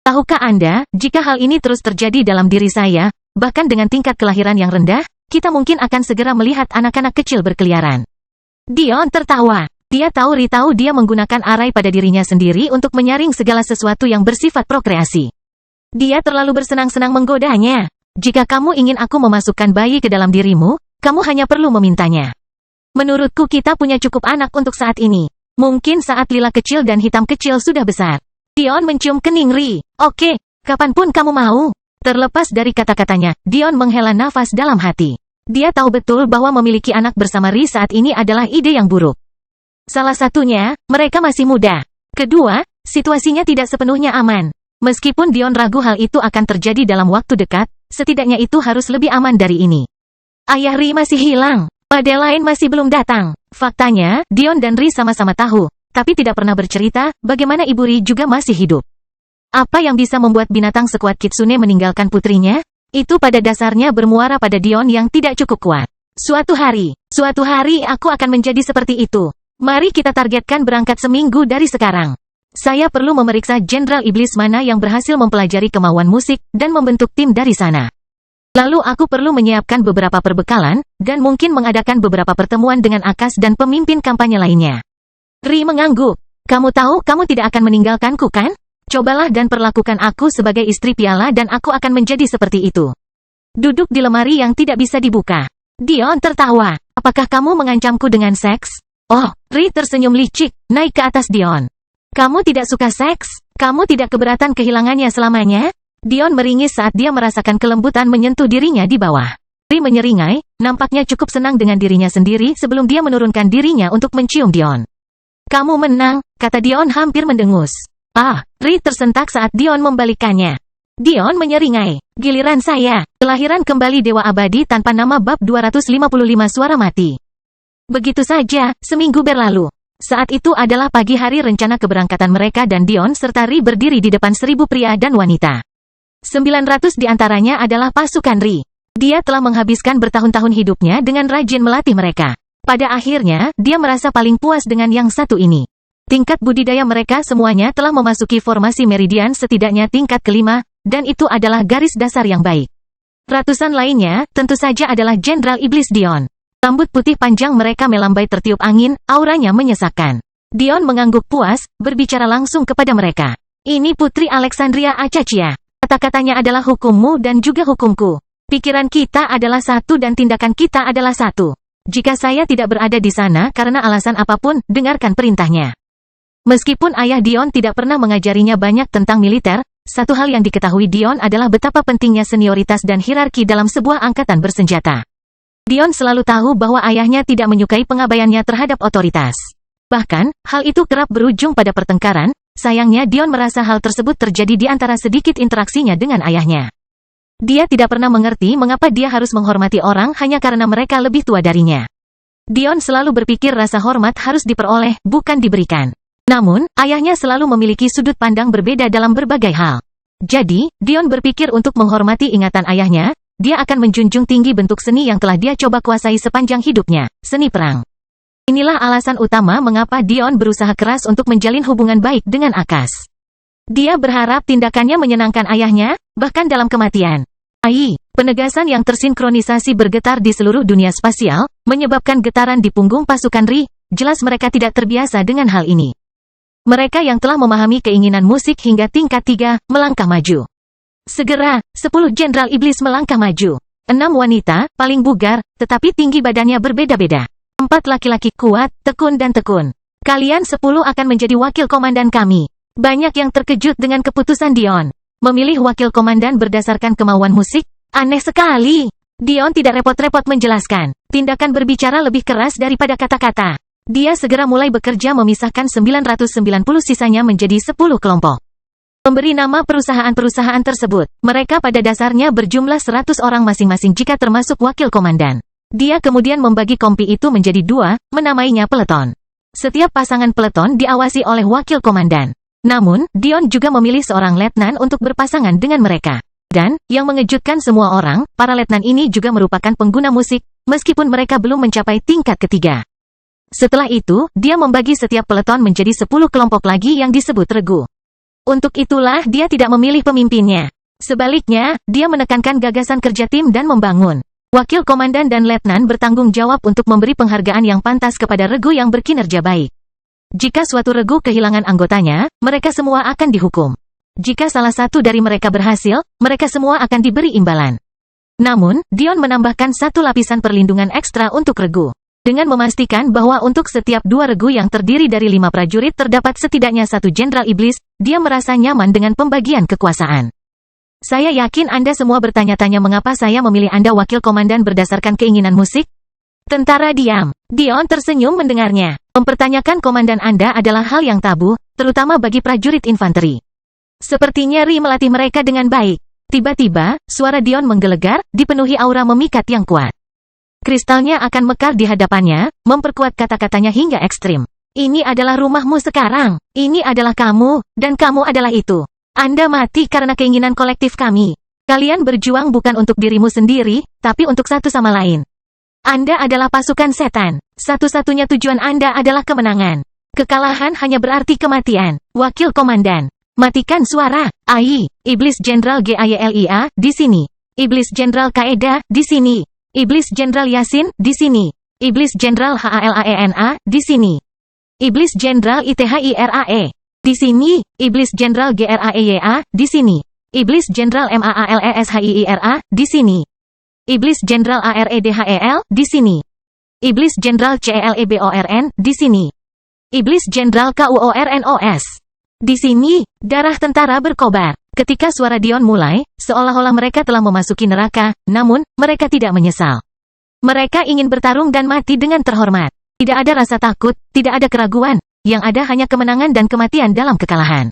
Tahukah Anda, jika hal ini terus terjadi dalam diri saya, bahkan dengan tingkat kelahiran yang rendah, kita mungkin akan segera melihat anak-anak kecil berkeliaran. Dion tertawa. Dia tahu Ri tahu dia menggunakan arai pada dirinya sendiri untuk menyaring segala sesuatu yang bersifat prokreasi. Dia terlalu bersenang-senang menggodanya. Jika kamu ingin aku memasukkan bayi ke dalam dirimu, kamu hanya perlu memintanya. Menurutku kita punya cukup anak untuk saat ini. Mungkin saat lila kecil dan hitam kecil sudah besar. Dion mencium kening Ri. Oke, kapanpun kamu mau. Terlepas dari kata-katanya, Dion menghela nafas dalam hati. Dia tahu betul bahwa memiliki anak bersama Ri saat ini adalah ide yang buruk. Salah satunya, mereka masih muda. Kedua, situasinya tidak sepenuhnya aman. Meskipun Dion ragu hal itu akan terjadi dalam waktu dekat, setidaknya itu harus lebih aman dari ini. Ayah Ri masih hilang. Madeline masih belum datang. Faktanya, Dion dan Ri sama-sama tahu, tapi tidak pernah bercerita bagaimana ibu Ri juga masih hidup. Apa yang bisa membuat binatang sekuat Kitsune meninggalkan putrinya? Itu pada dasarnya bermuara pada Dion yang tidak cukup kuat. Suatu hari aku akan menjadi seperti itu. Mari kita targetkan berangkat seminggu dari sekarang. Saya perlu memeriksa Jenderal Iblis mana yang berhasil mempelajari kemauan musik dan membentuk tim dari sana. Lalu aku perlu menyiapkan beberapa perbekalan, dan mungkin mengadakan beberapa pertemuan dengan Akas dan pemimpin kampanye lainnya. Ri mengangguk. Kamu tahu kamu tidak akan meninggalkanku kan? Cobalah dan perlakukan aku sebagai istri piala dan aku akan menjadi seperti itu. Duduk di lemari yang tidak bisa dibuka. Dion tertawa. Apakah kamu mengancamku dengan seks? Oh, Ri tersenyum licik, naik ke atas Dion. Kamu tidak suka seks? Kamu tidak keberatan kehilangannya selamanya? Dion meringis saat dia merasakan kelembutan menyentuh dirinya di bawah. Ri menyeringai, nampaknya cukup senang dengan dirinya sendiri sebelum dia menurunkan dirinya untuk mencium Dion. Kamu menang, kata Dion hampir mendengus. Ri tersentak saat Dion membalikannya. Dion menyeringai, giliran saya, kelahiran kembali Dewa Abadi tanpa nama bab 255 suara mati. Begitu saja, seminggu berlalu. Saat itu adalah pagi hari rencana keberangkatan mereka dan Dion serta Ri berdiri di depan 1000 pria dan wanita. 900 di antaranya adalah pasukan Ri. Dia telah menghabiskan bertahun-tahun hidupnya dengan rajin melatih mereka. Pada akhirnya, dia merasa paling puas dengan yang satu ini. Tingkat budidaya mereka semuanya telah memasuki formasi meridian setidaknya tingkat kelima, dan itu adalah garis dasar yang baik. Ratusan lainnya, tentu saja adalah Jenderal Iblis Dion. Rambut putih panjang mereka melambai tertiup angin, auranya menyesakkan. Dion mengangguk puas, berbicara langsung kepada mereka. Ini Putri Alexandria Acaccia. Kata-katanya adalah hukummu dan juga hukumku. Pikiran kita adalah satu dan tindakan kita adalah satu. Jika saya tidak berada di sana karena alasan apapun, dengarkan perintahnya. Meskipun ayah Dion tidak pernah mengajarinya banyak tentang militer, satu hal yang diketahui Dion adalah betapa pentingnya senioritas dan hierarki dalam sebuah angkatan bersenjata. Dion selalu tahu bahwa ayahnya tidak menyukai pengabaiannya terhadap otoritas. Bahkan, hal itu kerap berujung pada pertengkaran. Sayangnya Dion merasa hal tersebut terjadi di antara sedikit interaksinya dengan ayahnya. Dia tidak pernah mengerti mengapa dia harus menghormati orang hanya karena mereka lebih tua darinya. Dion selalu berpikir rasa hormat harus diperoleh, bukan diberikan. Namun, ayahnya selalu memiliki sudut pandang berbeda dalam berbagai hal. Jadi, Dion berpikir untuk menghormati ingatan ayahnya, dia akan menjunjung tinggi bentuk seni yang telah dia coba kuasai sepanjang hidupnya, seni perang. Inilah alasan utama mengapa Dion berusaha keras untuk menjalin hubungan baik dengan Akash. Dia berharap tindakannya menyenangkan ayahnya, bahkan dalam kematian. Penegasan yang tersinkronisasi bergetar di seluruh dunia spasial, menyebabkan getaran di punggung pasukan Ri, jelas mereka tidak terbiasa dengan hal ini. Mereka yang telah memahami keinginan musik hingga tingkat 3, melangkah maju. Segera, 10 Jenderal Iblis melangkah maju. 6 wanita, paling bugar, tetapi tinggi badannya berbeda-beda. 4 laki-laki kuat, tekun dan tekun. Kalian 10 akan menjadi wakil komandan kami. Banyak yang terkejut dengan keputusan Dion. Memilih wakil komandan berdasarkan kemauan musik? Aneh sekali. Dion tidak repot-repot menjelaskan. Tindakan berbicara lebih keras daripada kata-kata. Dia segera mulai bekerja memisahkan 990 sisanya menjadi 10 kelompok. Memberi nama perusahaan-perusahaan tersebut. Mereka pada dasarnya berjumlah 100 orang masing-masing jika termasuk wakil komandan. Dia kemudian membagi kompi itu menjadi 2, menamainya peleton. Setiap pasangan peleton diawasi oleh wakil komandan. Namun, Dion juga memilih seorang letnan untuk berpasangan dengan mereka. Dan, yang mengejutkan semua orang, para letnan ini juga merupakan pengguna musik, meskipun mereka belum mencapai tingkat ketiga. Setelah itu, dia membagi setiap peleton menjadi 10 kelompok lagi yang disebut regu. Untuk itulah dia tidak memilih pemimpinnya. Sebaliknya, dia menekankan gagasan kerja tim dan membangun. Wakil komandan dan letnan bertanggung jawab untuk memberi penghargaan yang pantas kepada regu yang berkinerja baik. Jika suatu regu kehilangan anggotanya, mereka semua akan dihukum. Jika salah satu dari mereka berhasil, mereka semua akan diberi imbalan. Namun, Dion menambahkan satu lapisan perlindungan ekstra untuk regu. Dengan memastikan bahwa untuk setiap 2 regu yang terdiri dari 5 prajurit terdapat setidaknya 1 Jenderal Iblis, dia merasa nyaman dengan pembagian kekuasaan. Saya yakin Anda semua bertanya-tanya mengapa saya memilih Anda wakil komandan berdasarkan keinginan musik? Tentara diam. Dion tersenyum mendengarnya. Mempertanyakan komandan Anda adalah hal yang tabu, terutama bagi prajurit infanteri. Sepertinya Ri melatih mereka dengan baik. Tiba-tiba, suara Dion menggelegar, dipenuhi aura memikat yang kuat. Kristalnya akan mekar di hadapannya, memperkuat kata-katanya hingga ekstrim. Ini adalah rumahmu sekarang. Ini adalah kamu, dan kamu adalah itu. Anda mati karena keinginan kolektif kami. Kalian berjuang bukan untuk dirimu sendiri, tapi untuk satu sama lain. Anda adalah pasukan setan. Satu-satunya tujuan Anda adalah kemenangan. Kekalahan hanya berarti kematian. Wakil komandan. Matikan suara. Iblis Jenderal Gaylia, di sini. Iblis Jenderal Kaeda, di sini. Iblis Jenderal Yasin, di sini. Iblis Jenderal Halana, di sini. Iblis Jenderal Ithirae, di sini. Iblis Jenderal Graeya, di sini. Iblis Jenderal Maaleshira, di sini. Iblis Jenderal Aredhel, di sini. Iblis Jenderal Cleborn, di sini. Iblis Jenderal Kuornos. Di sini, darah tentara berkobar. Ketika suara Dion mulai, seolah-olah mereka telah memasuki neraka, namun, mereka tidak menyesal. Mereka ingin bertarung dan mati dengan terhormat. Tidak ada rasa takut, tidak ada keraguan, yang ada hanya kemenangan dan kematian dalam kekalahan.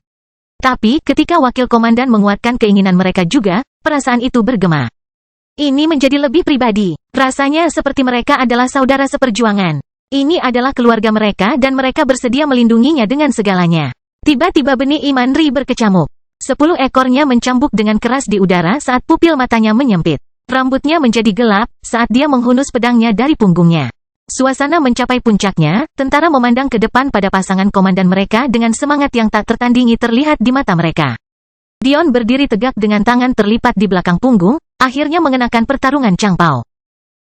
Tapi, ketika wakil komandan menguatkan keinginan mereka juga, perasaan itu bergema. Ini menjadi lebih pribadi. Rasanya seperti mereka adalah saudara seperjuangan. Ini adalah keluarga mereka dan mereka bersedia melindunginya dengan segalanya. Tiba-tiba benih iman Ri berkecamuk. 10 ekornya mencambuk dengan keras di udara saat pupil matanya menyempit. Rambutnya menjadi gelap saat dia menghunus pedangnya dari punggungnya. Suasana mencapai puncaknya, tentara memandang ke depan pada pasangan komandan mereka dengan semangat yang tak tertandingi terlihat di mata mereka. Dion berdiri tegak dengan tangan terlipat di belakang punggung, akhirnya mengenakan pertarungan Changpao.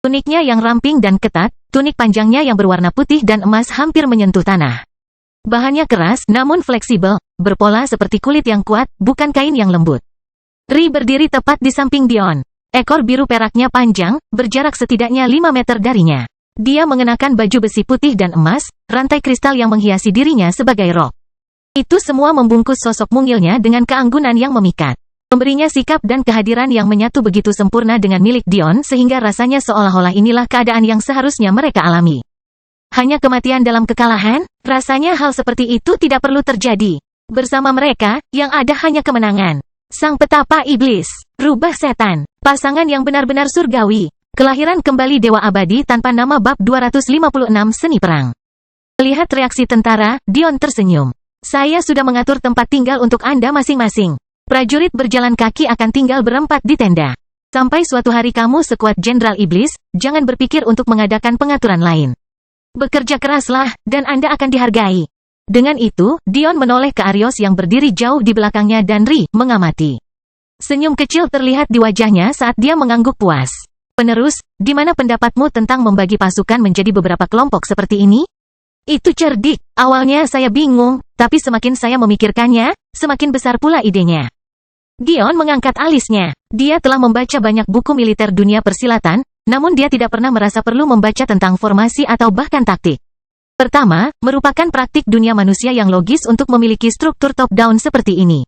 Tuniknya yang ramping dan ketat, tunik panjangnya yang berwarna putih dan emas hampir menyentuh tanah. Bahannya keras namun fleksibel, berpola seperti kulit yang kuat, bukan kain yang lembut. Ri berdiri tepat di samping Dion. Ekor biru peraknya panjang, berjarak setidaknya 5 meter darinya. Dia mengenakan baju besi putih dan emas, rantai kristal yang menghiasi dirinya sebagai rok. Itu semua membungkus sosok mungilnya dengan keanggunan yang memikat. Memberinya sikap dan kehadiran yang menyatu begitu sempurna dengan milik Dion sehingga rasanya seolah-olah inilah keadaan yang seharusnya mereka alami. Hanya kematian dalam kekalahan? Rasanya hal seperti itu tidak perlu terjadi. Bersama mereka, yang ada hanya kemenangan. Sang petapa iblis, rubah setan, pasangan yang benar-benar surgawi. Kelahiran kembali Dewa Abadi tanpa nama bab 256 Seni Perang. Melihat reaksi tentara, Dion tersenyum. Saya sudah mengatur tempat tinggal untuk Anda masing-masing. Prajurit berjalan kaki akan tinggal berempat di tenda. Sampai suatu hari kamu sekuat Jenderal Iblis, jangan berpikir untuk mengadakan pengaturan lain. Bekerja keraslah, dan Anda akan dihargai. Dengan itu, Dion menoleh ke Arios yang berdiri jauh di belakangnya dan Ri mengamati. Senyum kecil terlihat di wajahnya saat dia mengangguk puas. Penerus, di mana pendapatmu tentang membagi pasukan menjadi beberapa kelompok seperti ini? Itu cerdik. Awalnya saya bingung, tapi semakin saya memikirkannya, semakin besar pula idenya. Dion mengangkat alisnya. Dia telah membaca banyak buku militer dunia persilatan, namun dia tidak pernah merasa perlu membaca tentang formasi atau bahkan taktik. Pertama, merupakan praktik dunia manusia yang logis untuk memiliki struktur top-down seperti ini.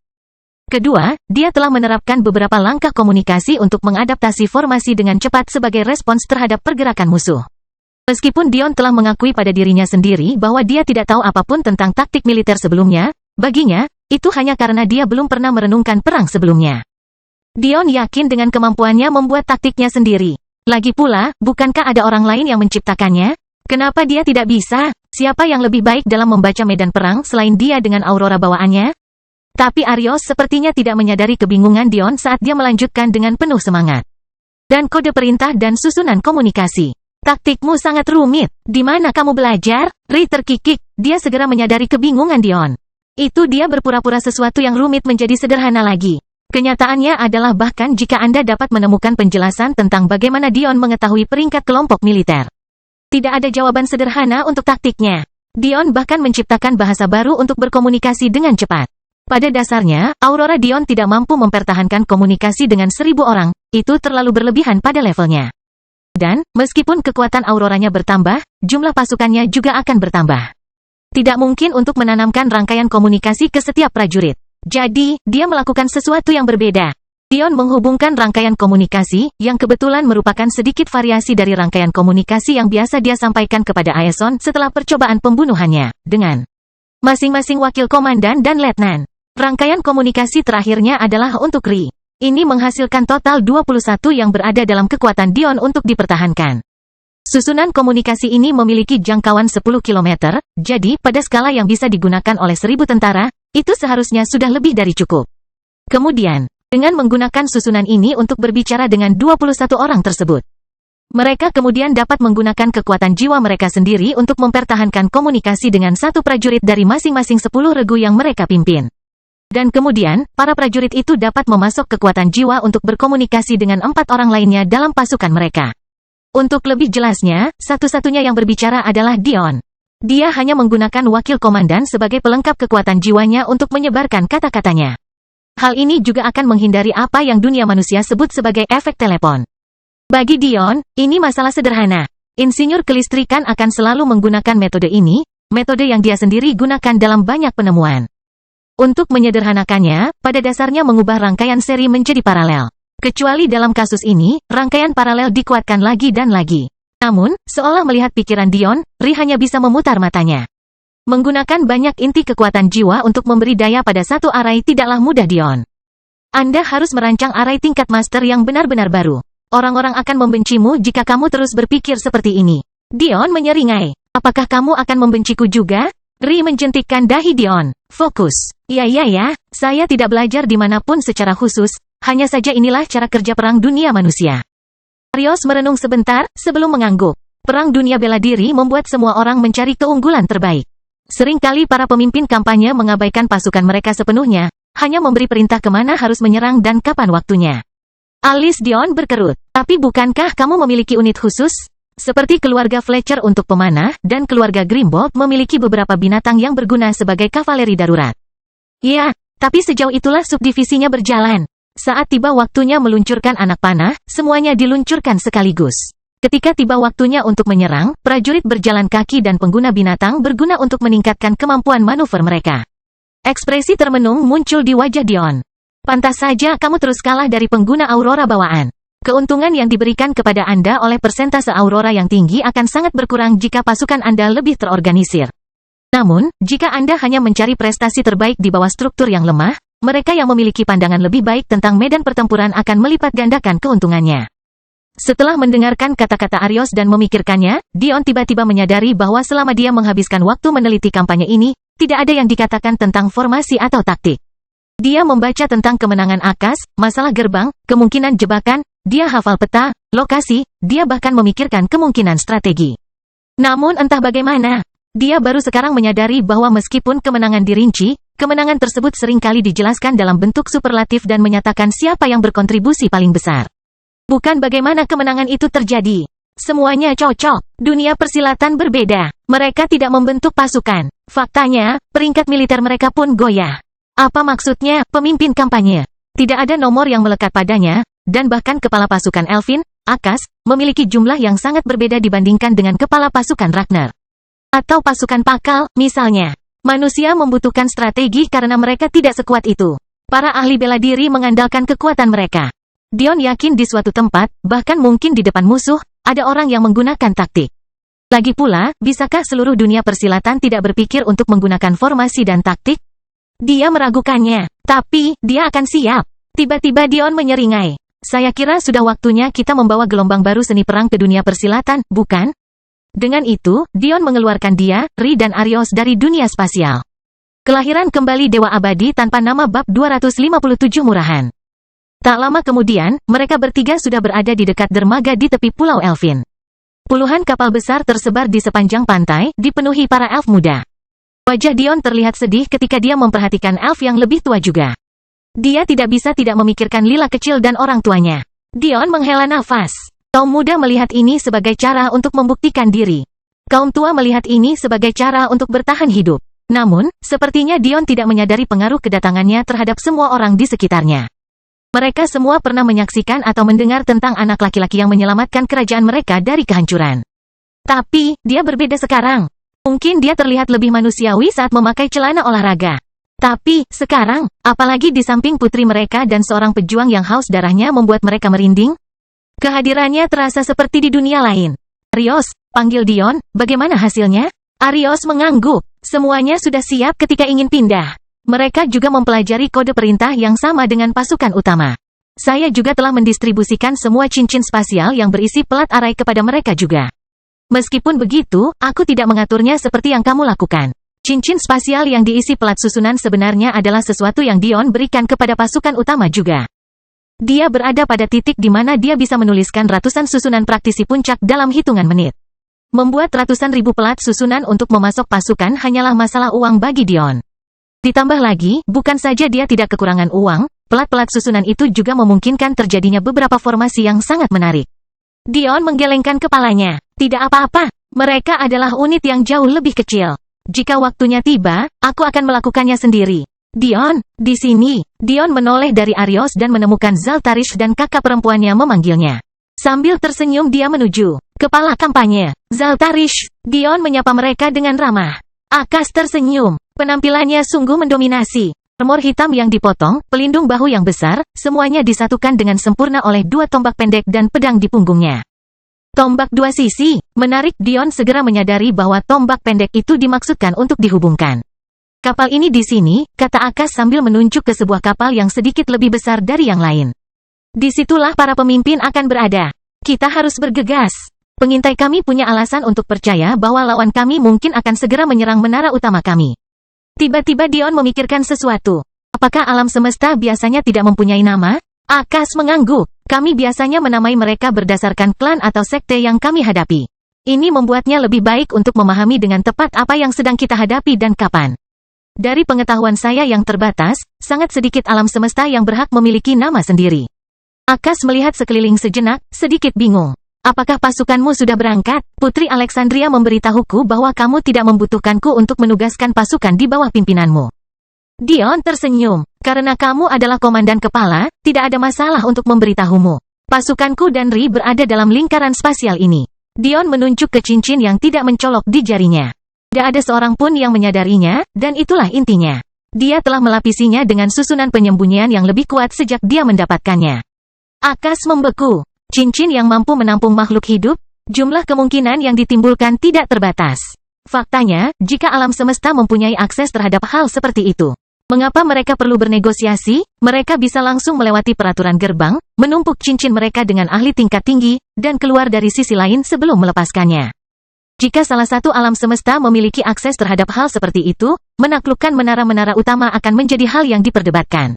Kedua, dia telah menerapkan beberapa langkah komunikasi untuk mengadaptasi formasi dengan cepat sebagai respons terhadap pergerakan musuh. Meskipun Dion telah mengakui pada dirinya sendiri bahwa dia tidak tahu apapun tentang taktik militer sebelumnya, baginya, itu hanya karena dia belum pernah merenungkan perang sebelumnya. Dion yakin dengan kemampuannya membuat taktiknya sendiri. Lagi pula, bukankah ada orang lain yang menciptakannya? Kenapa dia tidak bisa? Siapa yang lebih baik dalam membaca medan perang selain dia dengan aurora bawaannya? Tapi Arios sepertinya tidak menyadari kebingungan Dion saat dia melanjutkan dengan penuh semangat. Dan kode perintah dan susunan komunikasi. Taktikmu sangat rumit. Di mana kamu belajar? Ri terkikik. Dia segera menyadari kebingungan Dion. Itu dia berpura-pura sesuatu yang rumit menjadi sederhana lagi. Kenyataannya adalah bahkan jika Anda dapat menemukan penjelasan tentang bagaimana Dion mengetahui peringkat kelompok militer. Tidak ada jawaban sederhana untuk taktiknya. Dion bahkan menciptakan bahasa baru untuk berkomunikasi dengan cepat. Pada dasarnya, Aurora Dion tidak mampu mempertahankan komunikasi dengan 1000 orang, itu terlalu berlebihan pada levelnya. Dan, meskipun kekuatan Auroranya bertambah, jumlah pasukannya juga akan bertambah. Tidak mungkin untuk menanamkan rangkaian komunikasi ke setiap prajurit. Jadi, dia melakukan sesuatu yang berbeda. Dion menghubungkan rangkaian komunikasi, yang kebetulan merupakan sedikit variasi dari rangkaian komunikasi yang biasa dia sampaikan kepada Aeson setelah percobaan pembunuhannya, dengan masing-masing wakil komandan dan letnan. Rangkaian komunikasi terakhirnya adalah untuk Ri. Ini menghasilkan total 21 yang berada dalam kekuatan Dion untuk dipertahankan. Susunan komunikasi ini memiliki jangkauan 10 km, jadi pada skala yang bisa digunakan oleh 1000 tentara, itu seharusnya sudah lebih dari cukup. Kemudian, dengan menggunakan susunan ini untuk berbicara dengan 21 orang tersebut, mereka kemudian dapat menggunakan kekuatan jiwa mereka sendiri untuk mempertahankan komunikasi dengan satu prajurit dari masing-masing 10 regu yang mereka pimpin. Dan kemudian, para prajurit itu dapat memasok kekuatan jiwa untuk berkomunikasi dengan 4 orang lainnya dalam pasukan mereka. Untuk lebih jelasnya, satu-satunya yang berbicara adalah Dion. Dia hanya menggunakan wakil komandan sebagai pelengkap kekuatan jiwanya untuk menyebarkan kata-katanya. Hal ini juga akan menghindari apa yang dunia manusia sebut sebagai efek telepon. Bagi Dion, ini masalah sederhana. Insinyur kelistrikan akan selalu menggunakan metode ini, metode yang dia sendiri gunakan dalam banyak penemuan. Untuk menyederhanakannya, pada dasarnya mengubah rangkaian seri menjadi paralel. Kecuali dalam kasus ini, rangkaian paralel dikuatkan lagi dan lagi. Namun, seolah melihat pikiran Dion, Ri hanya bisa memutar matanya. Menggunakan banyak inti kekuatan jiwa untuk memberi daya pada satu arai tidaklah mudah Dion. Anda harus merancang arai tingkat master yang benar-benar baru. Orang-orang akan membencimu jika kamu terus berpikir seperti ini. Dion menyeringai. Apakah kamu akan membenciku juga? Ri menjentikkan dahi Dion. Fokus. Ya, saya tidak belajar dimanapun secara khusus, hanya saja inilah cara kerja perang dunia manusia. Arios merenung sebentar, sebelum mengangguk. Perang dunia bela diri membuat semua orang mencari keunggulan terbaik. Seringkali para pemimpin kampanye mengabaikan pasukan mereka sepenuhnya, hanya memberi perintah kemana harus menyerang dan kapan waktunya. Alis Dion berkerut. Tapi bukankah kamu memiliki unit khusus? Seperti keluarga Fletcher untuk pemanah, dan keluarga Grimbold memiliki beberapa binatang yang berguna sebagai kavaleri darurat. Ya, tapi sejauh itulah subdivisinya berjalan. Saat tiba waktunya meluncurkan anak panah, semuanya diluncurkan sekaligus. Ketika tiba waktunya untuk menyerang, prajurit berjalan kaki dan pengguna binatang berguna untuk meningkatkan kemampuan manuver mereka. Ekspresi termenung muncul di wajah Dion. Pantas saja kamu terus kalah dari pengguna aurora bawaan. Keuntungan yang diberikan kepada Anda oleh persentase aurora yang tinggi akan sangat berkurang jika pasukan Anda lebih terorganisir. Namun, jika Anda hanya mencari prestasi terbaik di bawah struktur yang lemah, mereka yang memiliki pandangan lebih baik tentang medan pertempuran akan melipat gandakan keuntungannya. Setelah mendengarkan kata-kata Arios dan memikirkannya, Dion tiba-tiba menyadari bahwa selama dia menghabiskan waktu meneliti kampanye ini, Tidak ada yang dikatakan tentang formasi atau taktik. Dia membaca tentang kemenangan Akash, masalah gerbang, kemungkinan jebakan, dia hafal peta, lokasi, dia bahkan memikirkan kemungkinan strategi. Namun entah bagaimana, dia baru sekarang menyadari bahwa meskipun kemenangan dirinci, kemenangan tersebut seringkali dijelaskan dalam bentuk superlatif dan menyatakan siapa yang berkontribusi paling besar. Bukan bagaimana kemenangan itu terjadi. Semuanya cocok. Dunia persilatan berbeda. Mereka tidak membentuk pasukan. Faktanya, peringkat militer mereka pun goyah. Apa maksudnya, pemimpin kampanye? Tidak ada nomor yang melekat padanya, dan bahkan kepala pasukan Elfin, Akash, memiliki jumlah yang sangat berbeda dibandingkan dengan kepala pasukan Ragnar. Atau pasukan Pakal, misalnya. Manusia membutuhkan strategi karena mereka tidak sekuat itu. Para ahli bela diri mengandalkan kekuatan mereka. Dion yakin di suatu tempat, bahkan mungkin di depan musuh, ada orang yang menggunakan taktik. Lagi pula, bisakah seluruh dunia persilatan tidak berpikir untuk menggunakan formasi dan taktik? Dia meragukannya, tapi dia akan siap. Tiba-tiba Dion menyeringai. Saya kira sudah waktunya kita membawa gelombang baru seni perang ke dunia persilatan, bukan? Dengan itu, Dion mengeluarkan dia, Ri dan Arios dari dunia spasial. Kelahiran kembali Dewa Abadi tanpa nama bab 257 Murahan. Tak lama kemudian, mereka bertiga sudah berada di dekat dermaga di tepi Pulau Elfin. Puluhan kapal besar tersebar di sepanjang pantai, dipenuhi para elf muda. Wajah Dion terlihat sedih ketika dia memperhatikan elf yang lebih tua juga. Dia tidak bisa tidak memikirkan Lila kecil dan orang tuanya. Dion menghela nafas. Kaum muda melihat ini sebagai cara untuk membuktikan diri. Kaum tua melihat ini sebagai cara untuk bertahan hidup. Namun, sepertinya Dion tidak menyadari pengaruh kedatangannya terhadap semua orang di sekitarnya. Mereka semua pernah menyaksikan atau mendengar tentang anak laki-laki yang menyelamatkan kerajaan mereka dari kehancuran. Tapi, dia berbeda sekarang. Mungkin dia terlihat lebih manusiawi saat memakai celana olahraga. Tapi, sekarang, apalagi di samping putri mereka dan seorang pejuang yang haus darahnya membuat mereka merinding, kehadirannya terasa seperti di dunia lain. Arios, panggil Dion, bagaimana hasilnya? Arios mengangguk. Semuanya sudah siap ketika ingin pindah. Mereka juga mempelajari kode perintah yang sama dengan pasukan utama. Saya juga telah mendistribusikan semua cincin spasial yang berisi pelat arai kepada mereka juga. Meskipun begitu, aku tidak mengaturnya seperti yang kamu lakukan. Cincin spasial yang diisi pelat susunan sebenarnya adalah sesuatu yang Dion berikan kepada pasukan utama juga. Dia berada pada titik di mana dia bisa menuliskan ratusan susunan praktisi puncak dalam hitungan menit. Membuat ratusan ribu pelat susunan untuk memasok pasukan hanyalah masalah uang bagi Dion. Ditambah lagi, bukan saja dia tidak kekurangan uang, pelat-pelat susunan itu juga memungkinkan terjadinya beberapa formasi yang sangat menarik. Dion menggelengkan kepalanya. Tidak apa-apa, mereka adalah unit yang jauh lebih kecil. Jika waktunya tiba, aku akan melakukannya sendiri. Dion, di sini. Dion menoleh dari Arios dan menemukan Zaltarish dan kakak perempuannya memanggilnya. Sambil tersenyum dia menuju kepala kampanye. Zaltarish, Dion menyapa mereka dengan ramah. Akash tersenyum. Penampilannya sungguh mendominasi. Armor hitam yang dipotong, pelindung bahu yang besar, semuanya disatukan dengan sempurna oleh dua tombak pendek dan pedang di punggungnya. Tombak dua sisi, menarik. Dion segera menyadari bahwa tombak pendek itu dimaksudkan untuk dihubungkan. Kapal ini di sini, kata Akash sambil menunjuk ke sebuah kapal yang sedikit lebih besar dari yang lain. Disitulah para pemimpin akan berada. Kita harus bergegas. Pengintai kami punya alasan untuk percaya bahwa lawan kami mungkin akan segera menyerang menara utama kami. Tiba-tiba Dion memikirkan sesuatu. Apakah alam semesta biasanya tidak mempunyai nama? Akash mengangguk. Kami biasanya menamai mereka berdasarkan klan atau sekte yang kami hadapi. Ini membuatnya lebih baik untuk memahami dengan tepat apa yang sedang kita hadapi dan kapan. Dari pengetahuan saya yang terbatas, sangat sedikit alam semesta yang berhak memiliki nama sendiri. Akash melihat sekeliling sejenak, sedikit bingung. Apakah pasukanmu sudah berangkat? Putri Alexandria memberitahuku bahwa kamu tidak membutuhkanku untuk menugaskan pasukan di bawah pimpinanmu. Dion tersenyum. Karena kamu adalah komandan kepala, tidak ada masalah untuk memberitahumu. Pasukanku dan Ri berada dalam lingkaran spasial ini. Dion menunjuk ke cincin yang tidak mencolok di jarinya. Tidak ada seorang pun yang menyadarinya, dan itulah intinya. Dia telah melapisinya dengan susunan penyembunyian yang lebih kuat sejak dia mendapatkannya. Akash membeku. Cincin yang mampu menampung makhluk hidup, jumlah kemungkinan yang ditimbulkan tidak terbatas. Faktanya, jika alam semesta mempunyai akses terhadap hal seperti itu, mengapa mereka perlu bernegosiasi? Mereka bisa langsung melewati peraturan gerbang, menumpuk cincin mereka dengan ahli tingkat tinggi, dan keluar dari sisi lain sebelum melepaskannya. Jika salah satu alam semesta memiliki akses terhadap hal seperti itu, menaklukkan menara-menara utama akan menjadi hal yang diperdebatkan.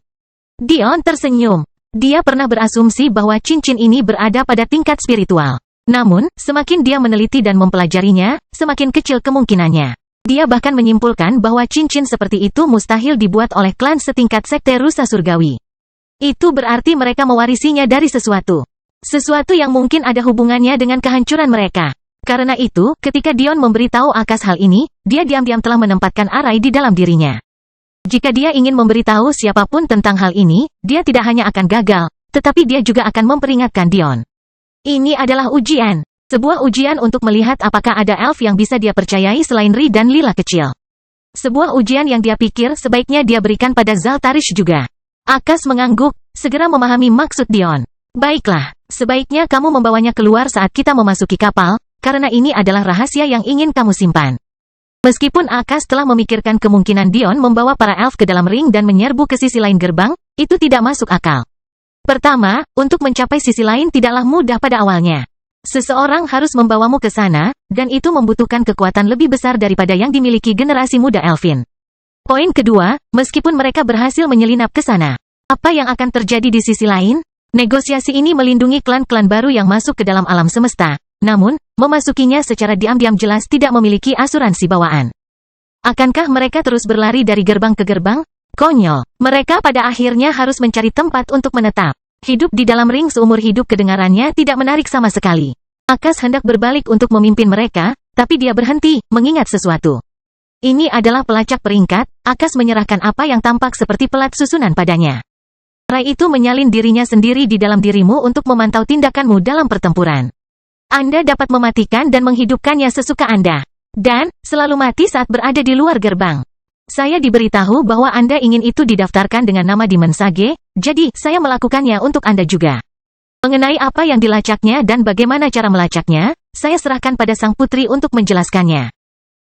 Dion tersenyum. Dia pernah berasumsi bahwa cincin ini berada pada tingkat spiritual. Namun, semakin dia meneliti dan mempelajarinya, semakin kecil kemungkinannya. Dia bahkan menyimpulkan bahwa cincin seperti itu mustahil dibuat oleh klan setingkat sekte rusa surgawi. Itu berarti mereka mewarisinya dari sesuatu. Sesuatu yang mungkin ada hubungannya dengan kehancuran mereka. Karena itu, ketika Dion memberitahu Akash hal ini, dia diam-diam telah menempatkan arai di dalam dirinya. Jika dia ingin memberitahu siapapun tentang hal ini, dia tidak hanya akan gagal, tetapi dia juga akan memperingatkan Dion. Ini adalah ujian. Sebuah ujian untuk melihat apakah ada elf yang bisa dia percayai selain Ri dan Lila kecil. Sebuah ujian yang dia pikir sebaiknya dia berikan pada Zaltarish juga. Akash mengangguk, segera memahami maksud Dion. Baiklah, sebaiknya kamu membawanya keluar saat kita memasuki kapal, karena ini adalah rahasia yang ingin kamu simpan. Meskipun Akash telah memikirkan kemungkinan Dion membawa para elf ke dalam ring dan menyerbu ke sisi lain gerbang, itu tidak masuk akal. Pertama, untuk mencapai sisi lain tidaklah mudah pada awalnya. Seseorang harus membawamu ke sana, dan itu membutuhkan kekuatan lebih besar daripada yang dimiliki generasi muda Elfin. Poin kedua, meskipun mereka berhasil menyelinap ke sana, apa yang akan terjadi di sisi lain? Negosiasi ini melindungi klan-klan baru yang masuk ke dalam alam semesta. Namun, memasukinya secara diam-diam jelas tidak memiliki asuransi bawaan. Akankah mereka terus berlari dari gerbang ke gerbang? Konyol. Mereka pada akhirnya harus mencari tempat untuk menetap. Hidup di dalam ring seumur hidup kedengarannya tidak menarik sama sekali. Akash hendak berbalik untuk memimpin mereka, tapi dia berhenti, mengingat sesuatu. Ini adalah pelacak peringkat, Akash menyerahkan apa yang tampak seperti pelat susunan padanya. Rai itu menyalin dirinya sendiri di dalam dirimu untuk memantau tindakanmu dalam pertempuran. Anda dapat mematikan dan menghidupkannya sesuka Anda. Dan, selalu mati saat berada di luar gerbang. Saya diberitahu bahwa Anda ingin itu didaftarkan dengan nama Demon Sage, jadi saya melakukannya untuk Anda juga. Mengenai apa yang dilacaknya dan bagaimana cara melacaknya, saya serahkan pada sang putri untuk menjelaskannya.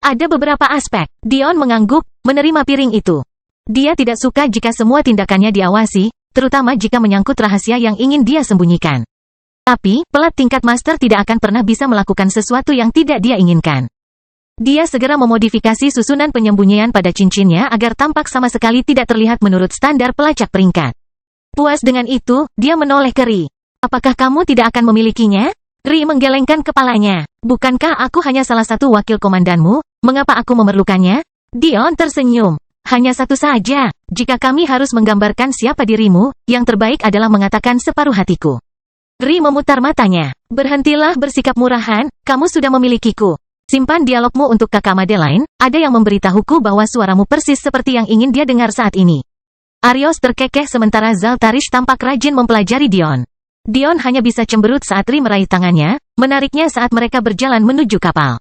Ada beberapa aspek. Dion mengangguk, menerima piring itu. Dia tidak suka jika semua tindakannya diawasi, terutama jika menyangkut rahasia yang ingin dia sembunyikan. Tapi, pelat tingkat master tidak akan pernah bisa melakukan sesuatu yang tidak dia inginkan. Dia segera memodifikasi susunan penyembunyian pada cincinnya agar tampak sama sekali tidak terlihat menurut standar pelacak peringkat. Puas dengan itu, dia menoleh ke Ri. Apakah kamu tidak akan memilikinya? Ri menggelengkan kepalanya. Bukankah aku hanya salah satu wakil komandanmu? Mengapa aku memerlukannya? Dion tersenyum. Hanya satu saja. Jika kami harus menggambarkan siapa dirimu, yang terbaik adalah mengatakan separuh hatiku. Ri memutar matanya. Berhentilah bersikap murahan, kamu sudah memilikiku. Simpan dialogmu untuk kakak Madeline, ada yang memberitahuku bahwa suaramu persis seperti yang ingin dia dengar saat ini. Arios terkekeh sementara Zaltarish tampak rajin mempelajari Dion. Dion hanya bisa cemberut saat Ri meraih tangannya, menariknya saat mereka berjalan menuju kapal.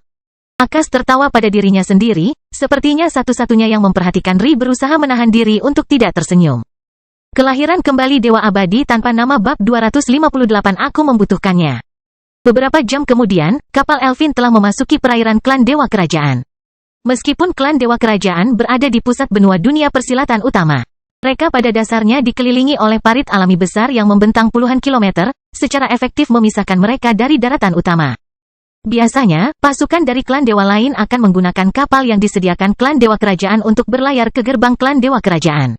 Akash tertawa pada dirinya sendiri, sepertinya satu-satunya yang memperhatikan Ri berusaha menahan diri untuk tidak tersenyum. Kelahiran kembali Dewa Abadi tanpa nama bab 258 aku membutuhkannya. Beberapa jam kemudian, kapal Elfin telah memasuki perairan klan Dewa Kerajaan. Meskipun klan Dewa Kerajaan berada di pusat benua dunia persilatan utama, mereka pada dasarnya dikelilingi oleh parit alami besar yang membentang puluhan kilometer, secara efektif memisahkan mereka dari daratan utama. Biasanya, pasukan dari klan Dewa lain akan menggunakan kapal yang disediakan klan Dewa Kerajaan untuk berlayar ke gerbang klan Dewa Kerajaan.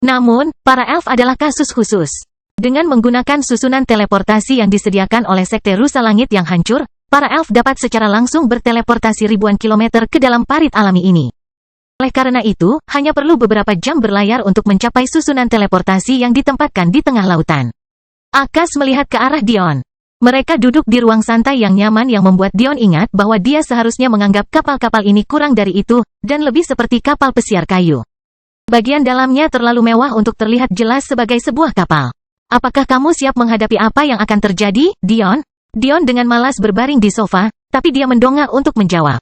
Namun, para elf adalah kasus khusus. Dengan menggunakan susunan teleportasi yang disediakan oleh Sekte Rusa Langit yang hancur, para elf dapat secara langsung berteleportasi ribuan kilometer ke dalam parit alami ini. Oleh karena itu, hanya perlu beberapa jam berlayar untuk mencapai susunan teleportasi yang ditempatkan di tengah lautan. Akash melihat ke arah Dion. Mereka duduk di ruang santai yang nyaman yang membuat Dion ingat bahwa dia seharusnya menganggap kapal-kapal ini kurang dari itu, dan lebih seperti kapal pesiar kayu. Bagian dalamnya terlalu mewah untuk terlihat jelas sebagai sebuah kapal. Apakah kamu siap menghadapi apa yang akan terjadi, Dion? Dion dengan malas berbaring di sofa, tapi dia mendongak untuk menjawab.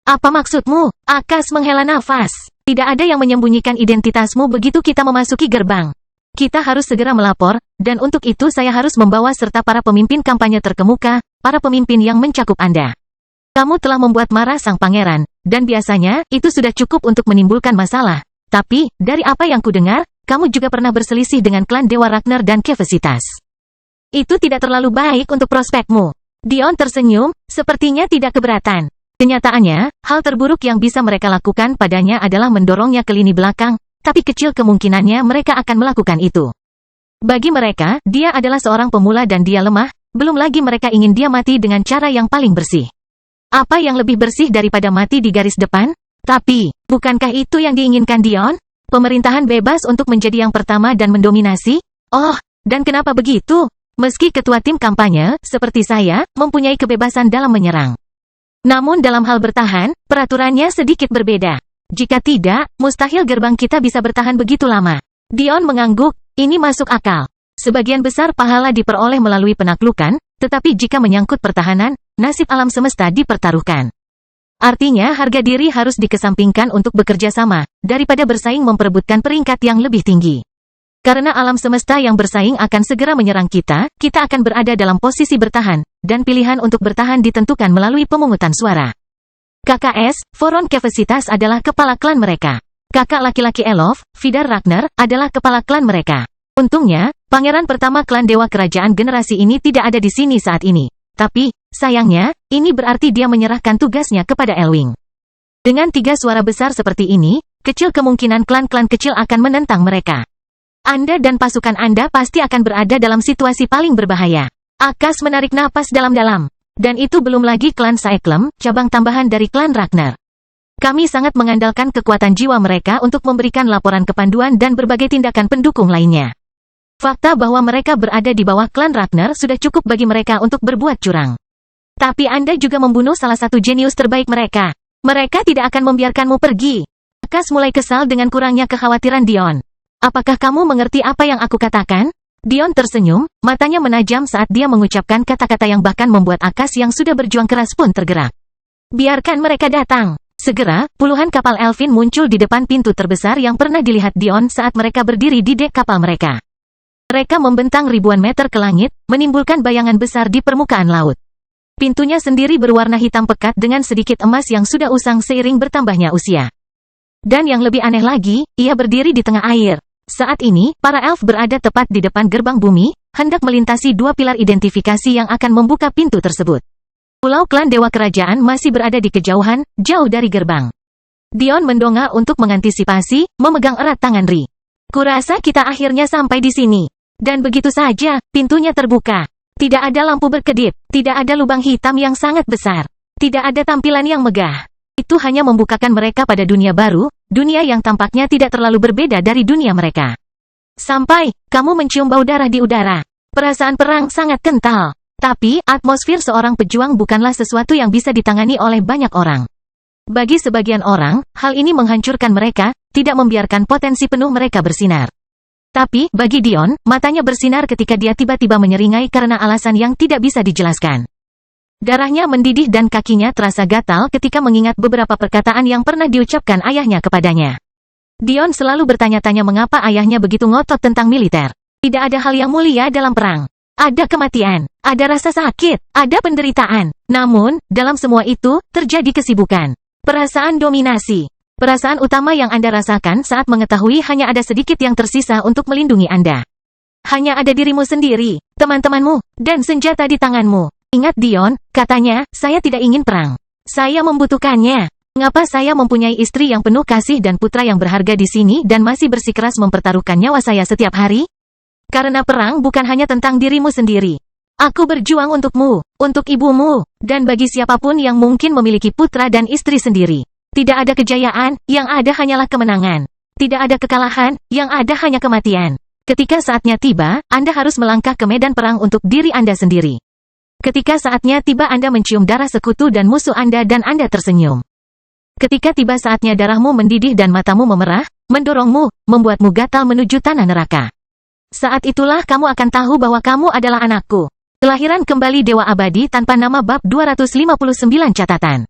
Apa maksudmu? Akash menghela nafas. Tidak ada yang menyembunyikan identitasmu begitu kita memasuki gerbang. Kita harus segera melapor, dan untuk itu saya harus membawa serta para pemimpin kampanye terkemuka, para pemimpin yang mencakup Anda. Kamu telah membuat marah sang pangeran, dan biasanya, itu sudah cukup untuk menimbulkan masalah. Tapi, dari apa yang kudengar, kamu juga pernah berselisih dengan klan Dewa Ragnar dan Kevesitas. Itu tidak terlalu baik untuk prospekmu. Dion tersenyum, sepertinya tidak keberatan. Kenyataannya, hal terburuk yang bisa mereka lakukan padanya adalah mendorongnya ke lini belakang, tapi kecil kemungkinannya mereka akan melakukan itu. Bagi mereka, dia adalah seorang pemula dan dia lemah, belum lagi mereka ingin dia mati dengan cara yang paling bersih. Apa yang lebih bersih daripada mati di garis depan? Tapi, bukankah itu yang diinginkan Dion? Pemerintahan bebas untuk menjadi yang pertama dan mendominasi? Oh, dan kenapa begitu? Meski ketua tim kampanye, seperti saya, mempunyai kebebasan dalam menyerang. Namun dalam hal bertahan, peraturannya sedikit berbeda. Jika tidak, mustahil gerbang kita bisa bertahan begitu lama. Dion mengangguk, ini masuk akal. Sebagian besar pahala diperoleh melalui penaklukan, tetapi jika menyangkut pertahanan, nasib alam semesta dipertaruhkan. Artinya harga diri harus dikesampingkan untuk bekerja sama, daripada bersaing memperebutkan peringkat yang lebih tinggi. Karena alam semesta yang bersaing akan segera menyerang kita akan berada dalam posisi bertahan, dan pilihan untuk bertahan ditentukan melalui pemungutan suara. KKS, Voron Kevesitas adalah kepala klan mereka. Kakak laki-laki Elof, Vidar Ragnar, adalah kepala klan mereka. Untungnya, pangeran pertama klan Dewa Kerajaan generasi ini tidak ada di sini saat ini. Tapi, sayangnya, ini berarti dia menyerahkan tugasnya kepada Elwing. Dengan 3 suara besar seperti ini, kecil kemungkinan klan-klan kecil akan menentang mereka. Anda dan pasukan Anda pasti akan berada dalam situasi paling berbahaya. Akas menarik napas dalam-dalam. Dan itu belum lagi klan Saeklem, cabang tambahan dari klan Ragnar. Kami sangat mengandalkan kekuatan jiwa mereka untuk memberikan laporan kepanduan dan berbagai tindakan pendukung lainnya. Fakta bahwa mereka berada di bawah klan Ragnar sudah cukup bagi mereka untuk berbuat curang. Tapi Anda juga membunuh salah satu jenius terbaik mereka. Mereka tidak akan membiarkanmu pergi. Akas mulai kesal dengan kurangnya kekhawatiran Dion. Apakah kamu mengerti apa yang aku katakan? Dion tersenyum, matanya menajam saat dia mengucapkan kata-kata yang bahkan membuat Akas yang sudah berjuang keras pun tergerak. Biarkan mereka datang. Segera, puluhan kapal Elfin muncul di depan pintu terbesar yang pernah dilihat Dion saat mereka berdiri di dek kapal mereka. Mereka membentang ribuan meter ke langit, menimbulkan bayangan besar di permukaan laut. Pintunya sendiri berwarna hitam pekat dengan sedikit emas yang sudah usang seiring bertambahnya usia. Dan yang lebih aneh lagi, ia berdiri di tengah air. Saat ini, para elf berada tepat di depan gerbang bumi, hendak melintasi 2 pilar identifikasi yang akan membuka pintu tersebut. Pulau klan Dewa Kerajaan masih berada di kejauhan, jauh dari gerbang. Dion mendongak untuk mengantisipasi, memegang erat tangan Ri. Kurasa kita akhirnya sampai di sini. Dan begitu saja, pintunya terbuka. Tidak ada lampu berkedip, tidak ada lubang hitam yang sangat besar. Tidak ada tampilan yang megah. Itu hanya membukakan mereka pada dunia baru, dunia yang tampaknya tidak terlalu berbeda dari dunia mereka. Sampai, kamu mencium bau darah di udara. Perasaan perang sangat kental. Tapi, atmosfer seorang pejuang bukanlah sesuatu yang bisa ditangani oleh banyak orang. Bagi sebagian orang, hal ini menghancurkan mereka, tidak membiarkan potensi penuh mereka bersinar. Tapi, bagi Dion, matanya bersinar ketika dia tiba-tiba menyeringai karena alasan yang tidak bisa dijelaskan. Darahnya mendidih dan kakinya terasa gatal ketika mengingat beberapa perkataan yang pernah diucapkan ayahnya kepadanya. Dion selalu bertanya-tanya mengapa ayahnya begitu ngotot tentang militer. Tidak ada hal yang mulia dalam perang. Ada kematian, ada rasa sakit, ada penderitaan. Namun, dalam semua itu, terjadi kesibukan. Perasaan dominasi. Perasaan utama yang Anda rasakan saat mengetahui hanya ada sedikit yang tersisa untuk melindungi Anda. Hanya ada dirimu sendiri, teman-temanmu, dan senjata di tanganmu. Ingat Dion, katanya, saya tidak ingin perang. Saya membutuhkannya. Mengapa saya mempunyai istri yang penuh kasih dan putra yang berharga di sini dan masih bersikeras mempertaruhkan nyawa saya setiap hari? Karena perang bukan hanya tentang dirimu sendiri. Aku berjuang untukmu, untuk ibumu, dan bagi siapapun yang mungkin memiliki putra dan istri sendiri. Tidak ada kejayaan, yang ada hanyalah kemenangan. Tidak ada kekalahan, yang ada hanya kematian. Ketika saatnya tiba, Anda harus melangkah ke medan perang untuk diri Anda sendiri. Ketika saatnya tiba Anda mencium darah sekutu dan musuh Anda dan Anda tersenyum. Ketika tiba saatnya darahmu mendidih dan matamu memerah, mendorongmu, membuatmu gatal menuju tanah neraka. Saat itulah kamu akan tahu bahwa kamu adalah anakku. Kelahiran kembali Dewa Abadi tanpa nama bab 259 catatan.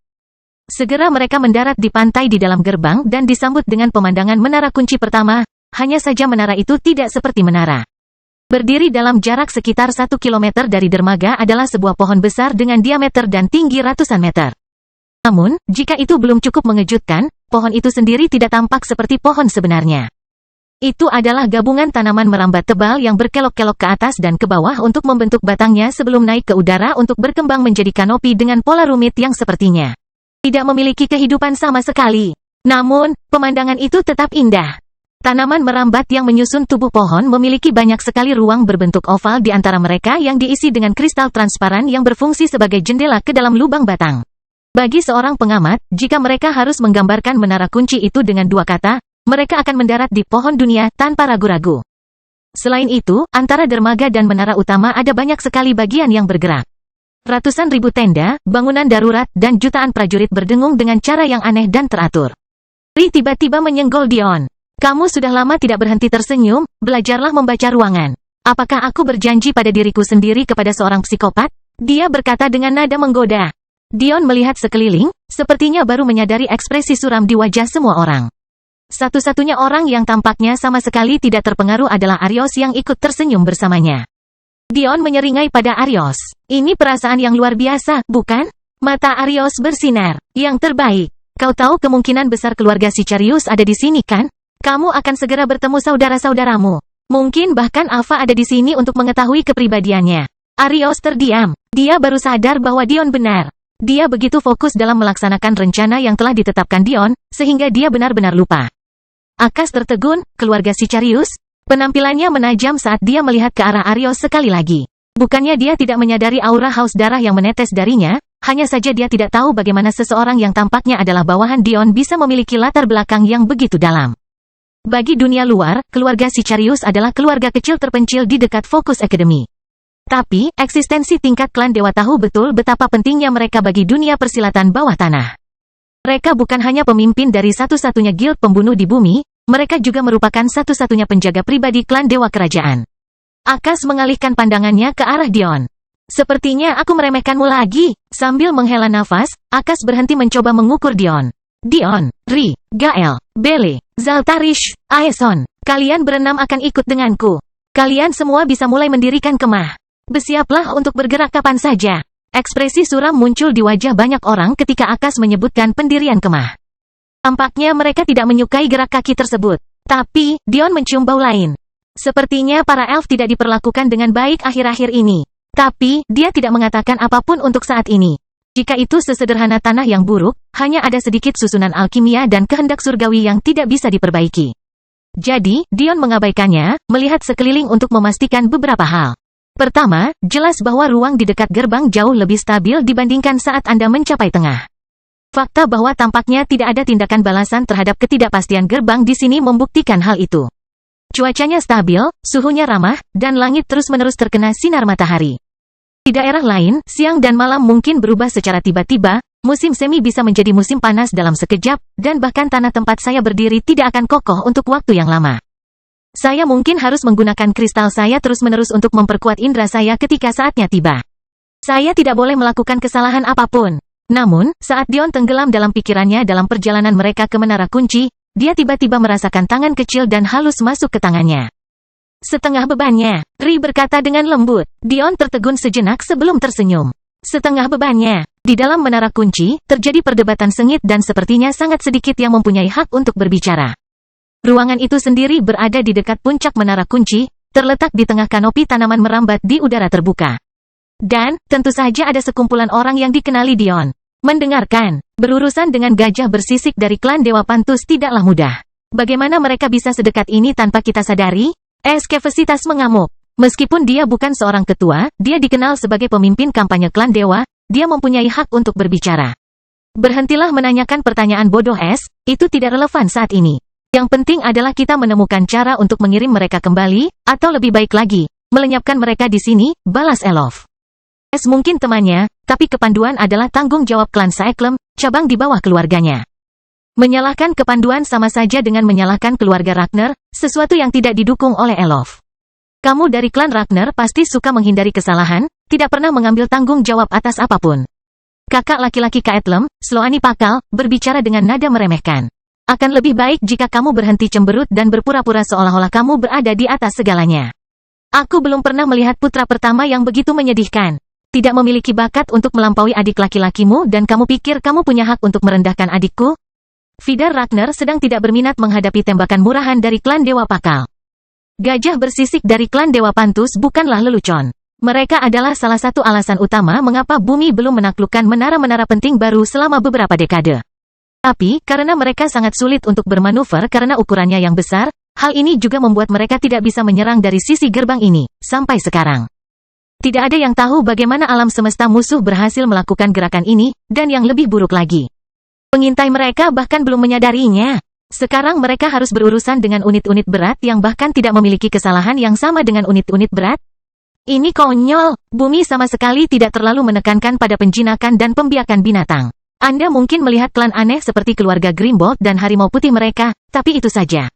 Segera mereka mendarat di pantai di dalam gerbang dan disambut dengan pemandangan menara kunci pertama, hanya saja menara itu tidak seperti menara. Berdiri dalam jarak sekitar 1 kilometer dari dermaga adalah sebuah pohon besar dengan diameter dan tinggi ratusan meter. Namun, jika itu belum cukup mengejutkan, pohon itu sendiri tidak tampak seperti pohon sebenarnya. Itu adalah gabungan tanaman merambat tebal yang berkelok-kelok ke atas dan ke bawah untuk membentuk batangnya sebelum naik ke udara untuk berkembang menjadi kanopi dengan pola rumit yang sepertinya Tidak memiliki kehidupan sama sekali. Namun, pemandangan itu tetap indah. Tanaman merambat yang menyusun tubuh pohon memiliki banyak sekali ruang berbentuk oval di antara mereka yang diisi dengan kristal transparan yang berfungsi sebagai jendela ke dalam lubang batang. Bagi seorang pengamat, jika mereka harus menggambarkan menara kunci itu dengan dua kata, mereka akan mendarat di pohon dunia tanpa ragu-ragu. Selain itu, antara dermaga dan menara utama ada banyak sekali bagian yang bergerak. Ratusan ribu tenda, bangunan darurat, dan jutaan prajurit berdengung dengan cara yang aneh dan teratur. Ri tiba-tiba menyenggol Dion. Kamu sudah lama tidak berhenti tersenyum, belajarlah membaca ruangan. Apakah aku berjanji pada diriku sendiri kepada seorang psikopat? Dia berkata dengan nada menggoda. Dion melihat sekeliling, sepertinya baru menyadari ekspresi suram di wajah semua orang. Satu-satunya orang yang tampaknya sama sekali tidak terpengaruh adalah Arios yang ikut tersenyum bersamanya. Dion menyeringai pada Arios. Ini perasaan yang luar biasa, bukan? Mata Arios bersinar. Yang terbaik. Kau tahu kemungkinan besar keluarga Sicarius ada di sini kan? Kamu akan segera bertemu saudara-saudaramu. Mungkin bahkan Ava ada di sini untuk mengetahui kepribadiannya. Arios terdiam. Dia baru sadar bahwa Dion benar. Dia begitu fokus dalam melaksanakan rencana yang telah ditetapkan Dion, sehingga dia benar-benar lupa. Akas tertegun, keluarga Sicarius? Penampilannya menajam saat dia melihat ke arah Arios sekali lagi. Bukannya dia tidak menyadari aura haus darah yang menetes darinya, hanya saja dia tidak tahu bagaimana seseorang yang tampaknya adalah bawahan Dion bisa memiliki latar belakang yang begitu dalam. Bagi dunia luar, keluarga Sicarius adalah keluarga kecil terpencil di dekat Focus Academy. Tapi, eksistensi tingkat klan Dewa tahu betul betapa pentingnya mereka bagi dunia persilatan bawah tanah. Mereka bukan hanya pemimpin dari satu-satunya guild pembunuh di bumi, mereka juga merupakan satu-satunya penjaga pribadi klan Dewa Kerajaan. Akas mengalihkan pandangannya ke arah Dion. Sepertinya aku meremehkanmu lagi. Sambil menghela nafas, Akas berhenti mencoba mengukur Dion. Dion, Ri, Gael, Bele, Zaltarish, Aeson, kalian berenam akan ikut denganku. Kalian semua bisa mulai mendirikan kemah. Bersiaplah untuk bergerak kapan saja. Ekspresi suram muncul di wajah banyak orang ketika Akas menyebutkan pendirian kemah. Tampaknya mereka tidak menyukai gerak kaki tersebut. Tapi, Dion mencium bau lain. Sepertinya para elf tidak diperlakukan dengan baik akhir-akhir ini. Tapi, dia tidak mengatakan apapun untuk saat ini. Jika itu sesederhana tanah yang buruk, hanya ada sedikit susunan alkimia dan kehendak surgawi yang tidak bisa diperbaiki. Jadi, Dion mengabaikannya, melihat sekeliling untuk memastikan beberapa hal. Pertama, jelas bahwa ruang di dekat gerbang jauh lebih stabil dibandingkan saat Anda mencapai tengah. Fakta bahwa tampaknya tidak ada tindakan balasan terhadap ketidakpastian gerbang di sini membuktikan hal itu. Cuacanya stabil, suhunya ramah, dan langit terus-menerus terkena sinar matahari. Di daerah lain, siang dan malam mungkin berubah secara tiba-tiba, musim semi bisa menjadi musim panas dalam sekejap, dan bahkan tanah tempat saya berdiri tidak akan kokoh untuk waktu yang lama. Saya mungkin harus menggunakan kristal saya terus-menerus untuk memperkuat indera saya ketika saatnya tiba. Saya tidak boleh melakukan kesalahan apapun. Namun, saat Dion tenggelam dalam pikirannya dalam perjalanan mereka ke menara kunci, dia tiba-tiba merasakan tangan kecil dan halus masuk ke tangannya. Setengah bebannya, Ri berkata dengan lembut. Dion tertegun sejenak sebelum tersenyum. Setengah bebannya. Di dalam menara kunci, terjadi perdebatan sengit dan sepertinya sangat sedikit yang mempunyai hak untuk berbicara. Ruangan itu sendiri berada di dekat puncak menara kunci, terletak di tengah kanopi tanaman merambat di udara terbuka. Dan, tentu saja ada sekumpulan orang yang dikenali Dion. Mendengarkan, berurusan dengan gajah bersisik dari klan Dewa Pantus tidaklah mudah. Bagaimana mereka bisa sedekat ini tanpa kita sadari? Eskevesitas mengamuk. Meskipun dia bukan seorang ketua, dia dikenal sebagai pemimpin kampanye klan Dewa, dia mempunyai hak untuk berbicara. Berhentilah menanyakan pertanyaan bodoh itu tidak relevan saat ini. Yang penting adalah kita menemukan cara untuk mengirim mereka kembali, atau lebih baik lagi, melenyapkan mereka di sini, balas Elof. Mungkin temannya, tapi kepanduan adalah tanggung jawab klan Saeklem, cabang di bawah keluarganya. Menyalahkan kepanduan sama saja dengan menyalahkan keluarga Ragnar, sesuatu yang tidak didukung oleh Elof. Kamu dari klan Ragnar pasti suka menghindari kesalahan, tidak pernah mengambil tanggung jawab atas apapun. Kakak laki-laki Kaetlem, Sloani Pakal, berbicara dengan nada meremehkan. Akan lebih baik jika kamu berhenti cemberut dan berpura-pura seolah-olah kamu berada di atas segalanya. Aku belum pernah melihat putra pertama yang begitu menyedihkan. Tidak memiliki bakat untuk melampaui adik laki-lakimu dan kamu pikir kamu punya hak untuk merendahkan adikku? Vidar Ragnar sedang tidak berminat menghadapi tembakan murahan dari klan Dewa Pakal. Gajah bersisik dari klan Dewa Pantus bukanlah lelucon. Mereka adalah salah satu alasan utama mengapa bumi belum menaklukkan menara-menara penting baru selama beberapa dekade. Tapi, karena mereka sangat sulit untuk bermanuver karena ukurannya yang besar, hal ini juga membuat mereka tidak bisa menyerang dari sisi gerbang ini, sampai sekarang. Tidak ada yang tahu bagaimana alam semesta musuh berhasil melakukan gerakan ini, dan yang lebih buruk lagi, pengintai mereka bahkan belum menyadarinya. Sekarang mereka harus berurusan dengan unit-unit berat yang bahkan tidak memiliki kesalahan yang sama dengan unit-unit berat. Ini konyol, bumi sama sekali tidak terlalu menekankan pada penjinakan dan pembiakan binatang. Anda mungkin melihat klan aneh seperti keluarga Grimbold dan harimau putih mereka, tapi itu saja.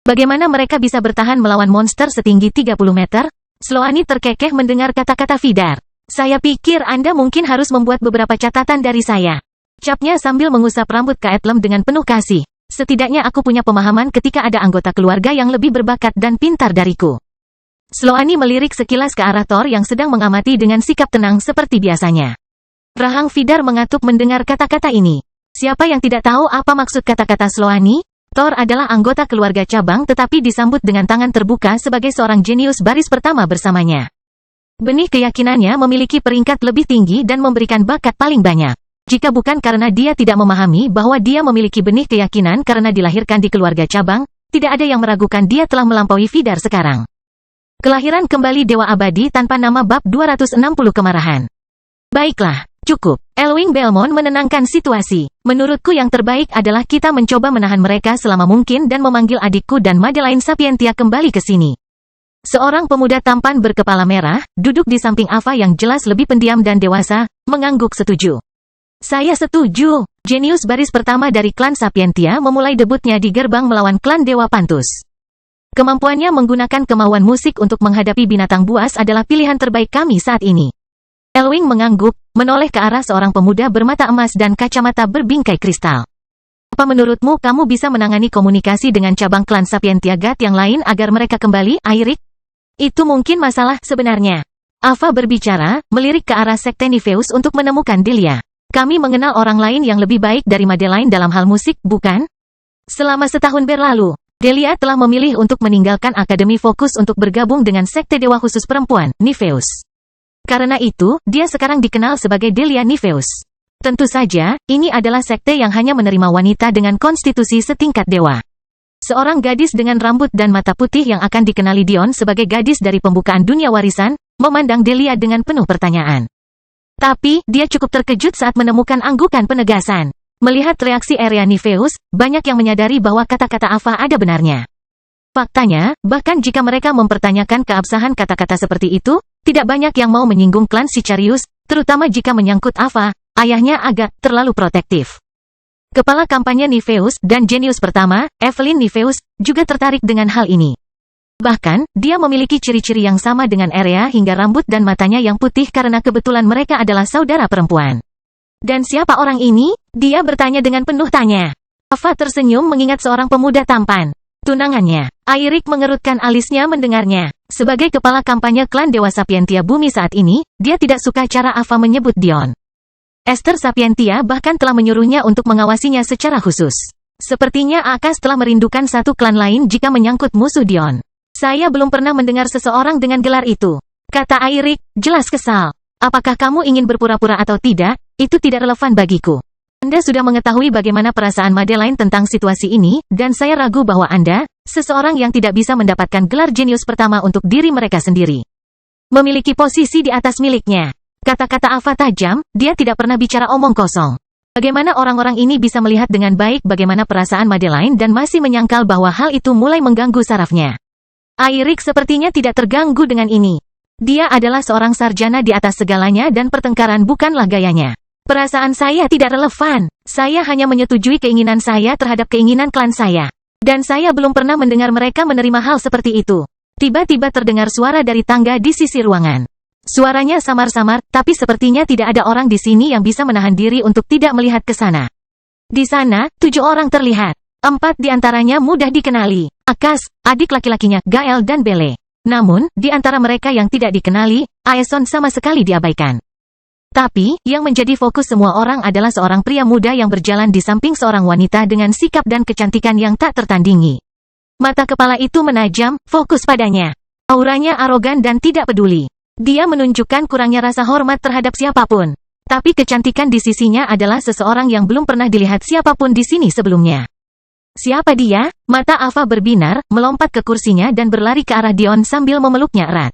Bagaimana mereka bisa bertahan melawan monster setinggi 30 meter? Sloane terkekeh mendengar kata-kata Vidar. Saya pikir Anda mungkin harus membuat beberapa catatan dari saya. Capnya sambil mengusap rambut Caitlem dengan penuh kasih. Setidaknya aku punya pemahaman ketika ada anggota keluarga yang lebih berbakat dan pintar dariku. Sloane melirik sekilas ke arah Thor yang sedang mengamati dengan sikap tenang seperti biasanya. Rahang Vidar mengatup mendengar kata-kata ini. Siapa yang tidak tahu apa maksud kata-kata Sloane? Thor adalah anggota keluarga cabang tetapi disambut dengan tangan terbuka sebagai seorang jenius baris pertama bersamanya. Benih keyakinannya memiliki peringkat lebih tinggi dan memberikan bakat paling banyak. Jika bukan karena dia tidak memahami bahwa dia memiliki benih keyakinan karena dilahirkan di keluarga cabang, tidak ada yang meragukan dia telah melampaui Vidar sekarang. Kelahiran kembali Dewa Abadi tanpa nama bab 260 kemarahan. Baiklah, cukup. Elwing Belmont menenangkan situasi. Menurutku yang terbaik adalah kita mencoba menahan mereka selama mungkin dan memanggil adikku dan Madeline Sapientia kembali ke sini. Seorang pemuda tampan berkepala merah, duduk di samping Ava yang jelas lebih pendiam dan dewasa, mengangguk setuju. Saya setuju. Jenius baris pertama dari klan Sapientia memulai debutnya di gerbang melawan klan Dewa Pantus. Kemampuannya menggunakan kemauan musik untuk menghadapi binatang buas adalah pilihan terbaik kami saat ini. Elwing mengangguk, menoleh ke arah seorang pemuda bermata emas dan kacamata berbingkai kristal. Apa menurutmu kamu bisa menangani komunikasi dengan cabang klan Sapientia God yang lain agar mereka kembali, Airik? Itu mungkin masalah sebenarnya. Ava berbicara, melirik ke arah sekte Nifeus untuk menemukan Delia. Kami mengenal orang lain yang lebih baik dari Madeline dalam hal musik, bukan? Selama setahun berlalu, Delia telah memilih untuk meninggalkan Akademi Fokus untuk bergabung dengan sekte dewa khusus perempuan, Nifeus. Karena itu, dia sekarang dikenal sebagai Delia Nifeus. Tentu saja, ini adalah sekte yang hanya menerima wanita dengan konstitusi setingkat dewa. Seorang gadis dengan rambut dan mata putih yang akan dikenali Dion sebagai gadis dari pembukaan dunia warisan, memandang Delia dengan penuh pertanyaan. Tapi, dia cukup terkejut saat menemukan anggukan penegasan. Melihat reaksi area Nifeus, banyak yang menyadari bahwa kata-kata Ava ada benarnya. Faktanya, bahkan jika mereka mempertanyakan keabsahan kata-kata seperti itu, tidak banyak yang mau menyinggung klan Sicarius, terutama jika menyangkut Ava, ayahnya agak terlalu protektif. Kepala kampanye Nifeus dan jenius pertama, Evelyn Nifeus, juga tertarik dengan hal ini. Bahkan, dia memiliki ciri-ciri yang sama dengan Area hingga rambut dan matanya yang putih karena kebetulan mereka adalah saudara perempuan. Dan siapa orang ini? Dia bertanya dengan penuh tanya. Ava tersenyum mengingat seorang pemuda tampan. Tunangannya. Airik mengerutkan alisnya mendengarnya. Sebagai kepala kampanye klan Dewa Sapientia Bumi saat ini, dia tidak suka cara Ava menyebut Dion. Esther Sapientia bahkan telah menyuruhnya untuk mengawasinya secara khusus. Sepertinya Akas telah merindukan satu klan lain jika menyangkut musuh Dion. Saya belum pernah mendengar seseorang dengan gelar itu. Kata Airik, jelas kesal. Apakah kamu ingin berpura-pura atau tidak, itu tidak relevan bagiku. Anda sudah mengetahui bagaimana perasaan Madeline tentang situasi ini, dan saya ragu bahwa Anda, seseorang yang tidak bisa mendapatkan gelar jenius pertama untuk diri mereka sendiri, memiliki posisi di atas miliknya. Kata-kata Ava tajam, dia tidak pernah bicara omong kosong. Bagaimana orang-orang ini bisa melihat dengan baik bagaimana perasaan Madeline dan masih menyangkal bahwa hal itu mulai mengganggu sarafnya. Airik sepertinya tidak terganggu dengan ini. Dia adalah seorang sarjana di atas segalanya dan pertengkaran bukanlah gayanya. Perasaan saya tidak relevan. Saya hanya menyetujui keinginan saya terhadap keinginan klan saya. Dan saya belum pernah mendengar mereka menerima hal seperti itu. Tiba-tiba terdengar suara dari tangga di sisi ruangan. Suaranya samar-samar, tapi sepertinya tidak ada orang di sini yang bisa menahan diri untuk tidak melihat ke sana. Di sana, 7 orang terlihat. 4 di antaranya mudah dikenali. Akas, adik laki-lakinya, Gael dan Bele. Namun, di antara mereka yang tidak dikenali, Aeson sama sekali diabaikan. Tapi, yang menjadi fokus semua orang adalah seorang pria muda yang berjalan di samping seorang wanita dengan sikap dan kecantikan yang tak tertandingi. Mata kepala itu menajam, fokus padanya. Auranya arogan dan tidak peduli. Dia menunjukkan kurangnya rasa hormat terhadap siapapun. Tapi kecantikan di sisinya adalah seseorang yang belum pernah dilihat siapapun di sini sebelumnya. Siapa dia? Mata Ava berbinar, melompat ke kursinya dan berlari ke arah Dion sambil memeluknya erat.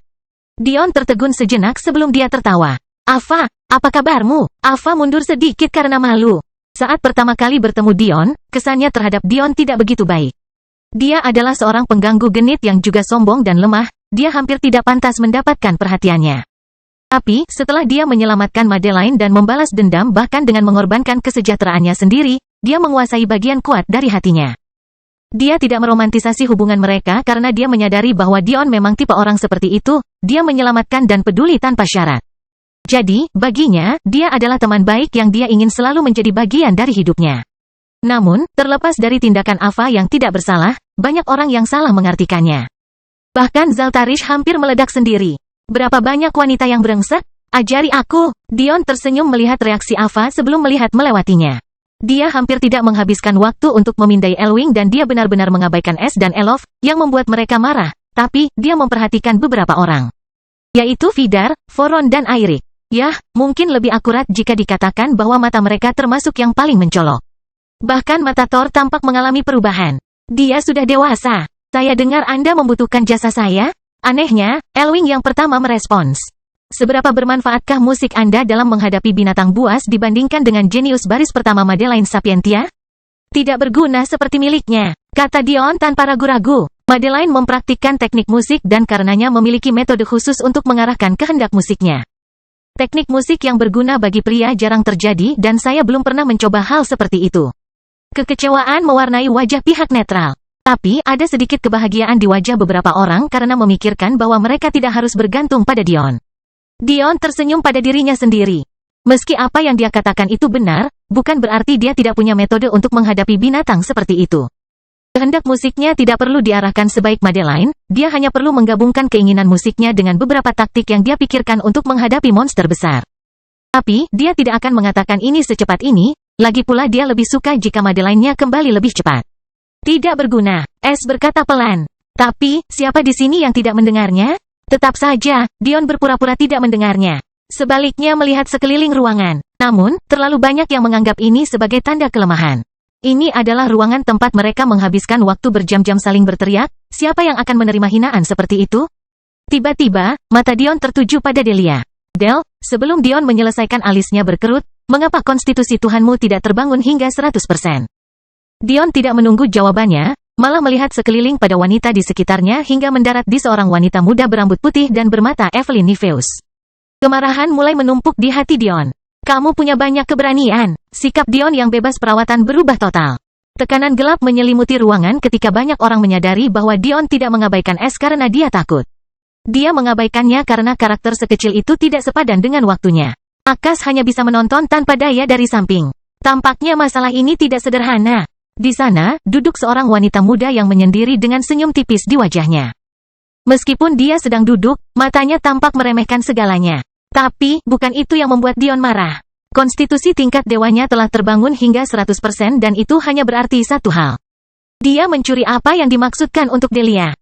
Dion tertegun sejenak sebelum dia tertawa. Ava, apa kabarmu? Ava mundur sedikit karena malu. Saat pertama kali bertemu Dion, kesannya terhadap Dion tidak begitu baik. Dia adalah seorang pengganggu genit yang juga sombong dan lemah, dia hampir tidak pantas mendapatkan perhatiannya. Tapi, setelah dia menyelamatkan Madeline dan membalas dendam bahkan dengan mengorbankan kesejahteraannya sendiri, dia menguasai bagian kuat dari hatinya. Dia tidak meromantisasi hubungan mereka karena dia menyadari bahwa Dion memang tipe orang seperti itu, dia menyelamatkan dan peduli tanpa syarat. Jadi, baginya, dia adalah teman baik yang dia ingin selalu menjadi bagian dari hidupnya. Namun, terlepas dari tindakan Ava yang tidak bersalah, banyak orang yang salah mengartikannya. Bahkan Zaltarish hampir meledak sendiri. Berapa banyak wanita yang brengsek? Ajari aku. Dion tersenyum melihat reaksi Ava sebelum melihat melewatinya. Dia hampir tidak menghabiskan waktu untuk memindai Elwing dan dia benar-benar mengabaikan Es dan Elof, yang membuat mereka marah, tapi dia memperhatikan beberapa orang. Yaitu Vidar, Voron dan Airik. Yah, mungkin lebih akurat jika dikatakan bahwa mata mereka termasuk yang paling mencolok. Bahkan mata Thor tampak mengalami perubahan. Dia sudah dewasa. Saya dengar Anda membutuhkan jasa saya? Anehnya, Elwing yang pertama merespons. Seberapa bermanfaatkah musik Anda dalam menghadapi binatang buas dibandingkan dengan jenius baris pertama Madeline Sapientia? Tidak berguna seperti miliknya, kata Dion tanpa ragu-ragu. Madeline mempraktikkan teknik musik dan karenanya memiliki metode khusus untuk mengarahkan kehendak musiknya. Teknik musik yang berguna bagi pria jarang terjadi dan saya belum pernah mencoba hal seperti itu. Kekecewaan mewarnai wajah pihak netral. Tapi, ada sedikit kebahagiaan di wajah beberapa orang karena memikirkan bahwa mereka tidak harus bergantung pada Dion. Dion tersenyum pada dirinya sendiri. Meski apa yang dia katakan itu benar, bukan berarti dia tidak punya metode untuk menghadapi binatang seperti itu. Kehendak musiknya tidak perlu diarahkan sebaik Madeline, dia hanya perlu menggabungkan keinginan musiknya dengan beberapa taktik yang dia pikirkan untuk menghadapi monster besar. Tapi, dia tidak akan mengatakan ini secepat ini, lagi pula dia lebih suka jika Madeline-nya kembali lebih cepat. Tidak berguna, Es berkata pelan. Tapi, siapa di sini yang tidak mendengarnya? Tetap saja, Dion berpura-pura tidak mendengarnya. Sebaliknya melihat sekeliling ruangan. Namun, terlalu banyak yang menganggap ini sebagai tanda kelemahan. Ini adalah ruangan tempat mereka menghabiskan waktu berjam-jam saling berteriak, siapa yang akan menerima hinaan seperti itu? Tiba-tiba, mata Dion tertuju pada Delia. Del, sebelum Dion menyelesaikan alisnya berkerut, mengapa konstitusi Tuhanmu tidak terbangun hingga 100%? Dion tidak menunggu jawabannya, malah melihat sekeliling pada wanita di sekitarnya hingga mendarat di seorang wanita muda berambut putih dan bermata Evelyn Nifeus. Kemarahan mulai menumpuk di hati Dion. Kamu punya banyak keberanian. Sikap Dion yang bebas perawatan berubah total. Tekanan gelap menyelimuti ruangan ketika banyak orang menyadari bahwa Dion tidak mengabaikan Es karena dia takut. Dia mengabaikannya karena karakter sekecil itu tidak sepadan dengan waktunya. Akas hanya bisa menonton tanpa daya dari samping. Tampaknya masalah ini tidak sederhana. Di sana, duduk seorang wanita muda yang menyendiri dengan senyum tipis di wajahnya. Meskipun dia sedang duduk, matanya tampak meremehkan segalanya. Tapi, bukan itu yang membuat Dion marah. Konstitusi tingkat dewanya telah terbangun hingga 100% dan itu hanya berarti satu hal. Dia mencuri apa yang dimaksudkan untuk Delia.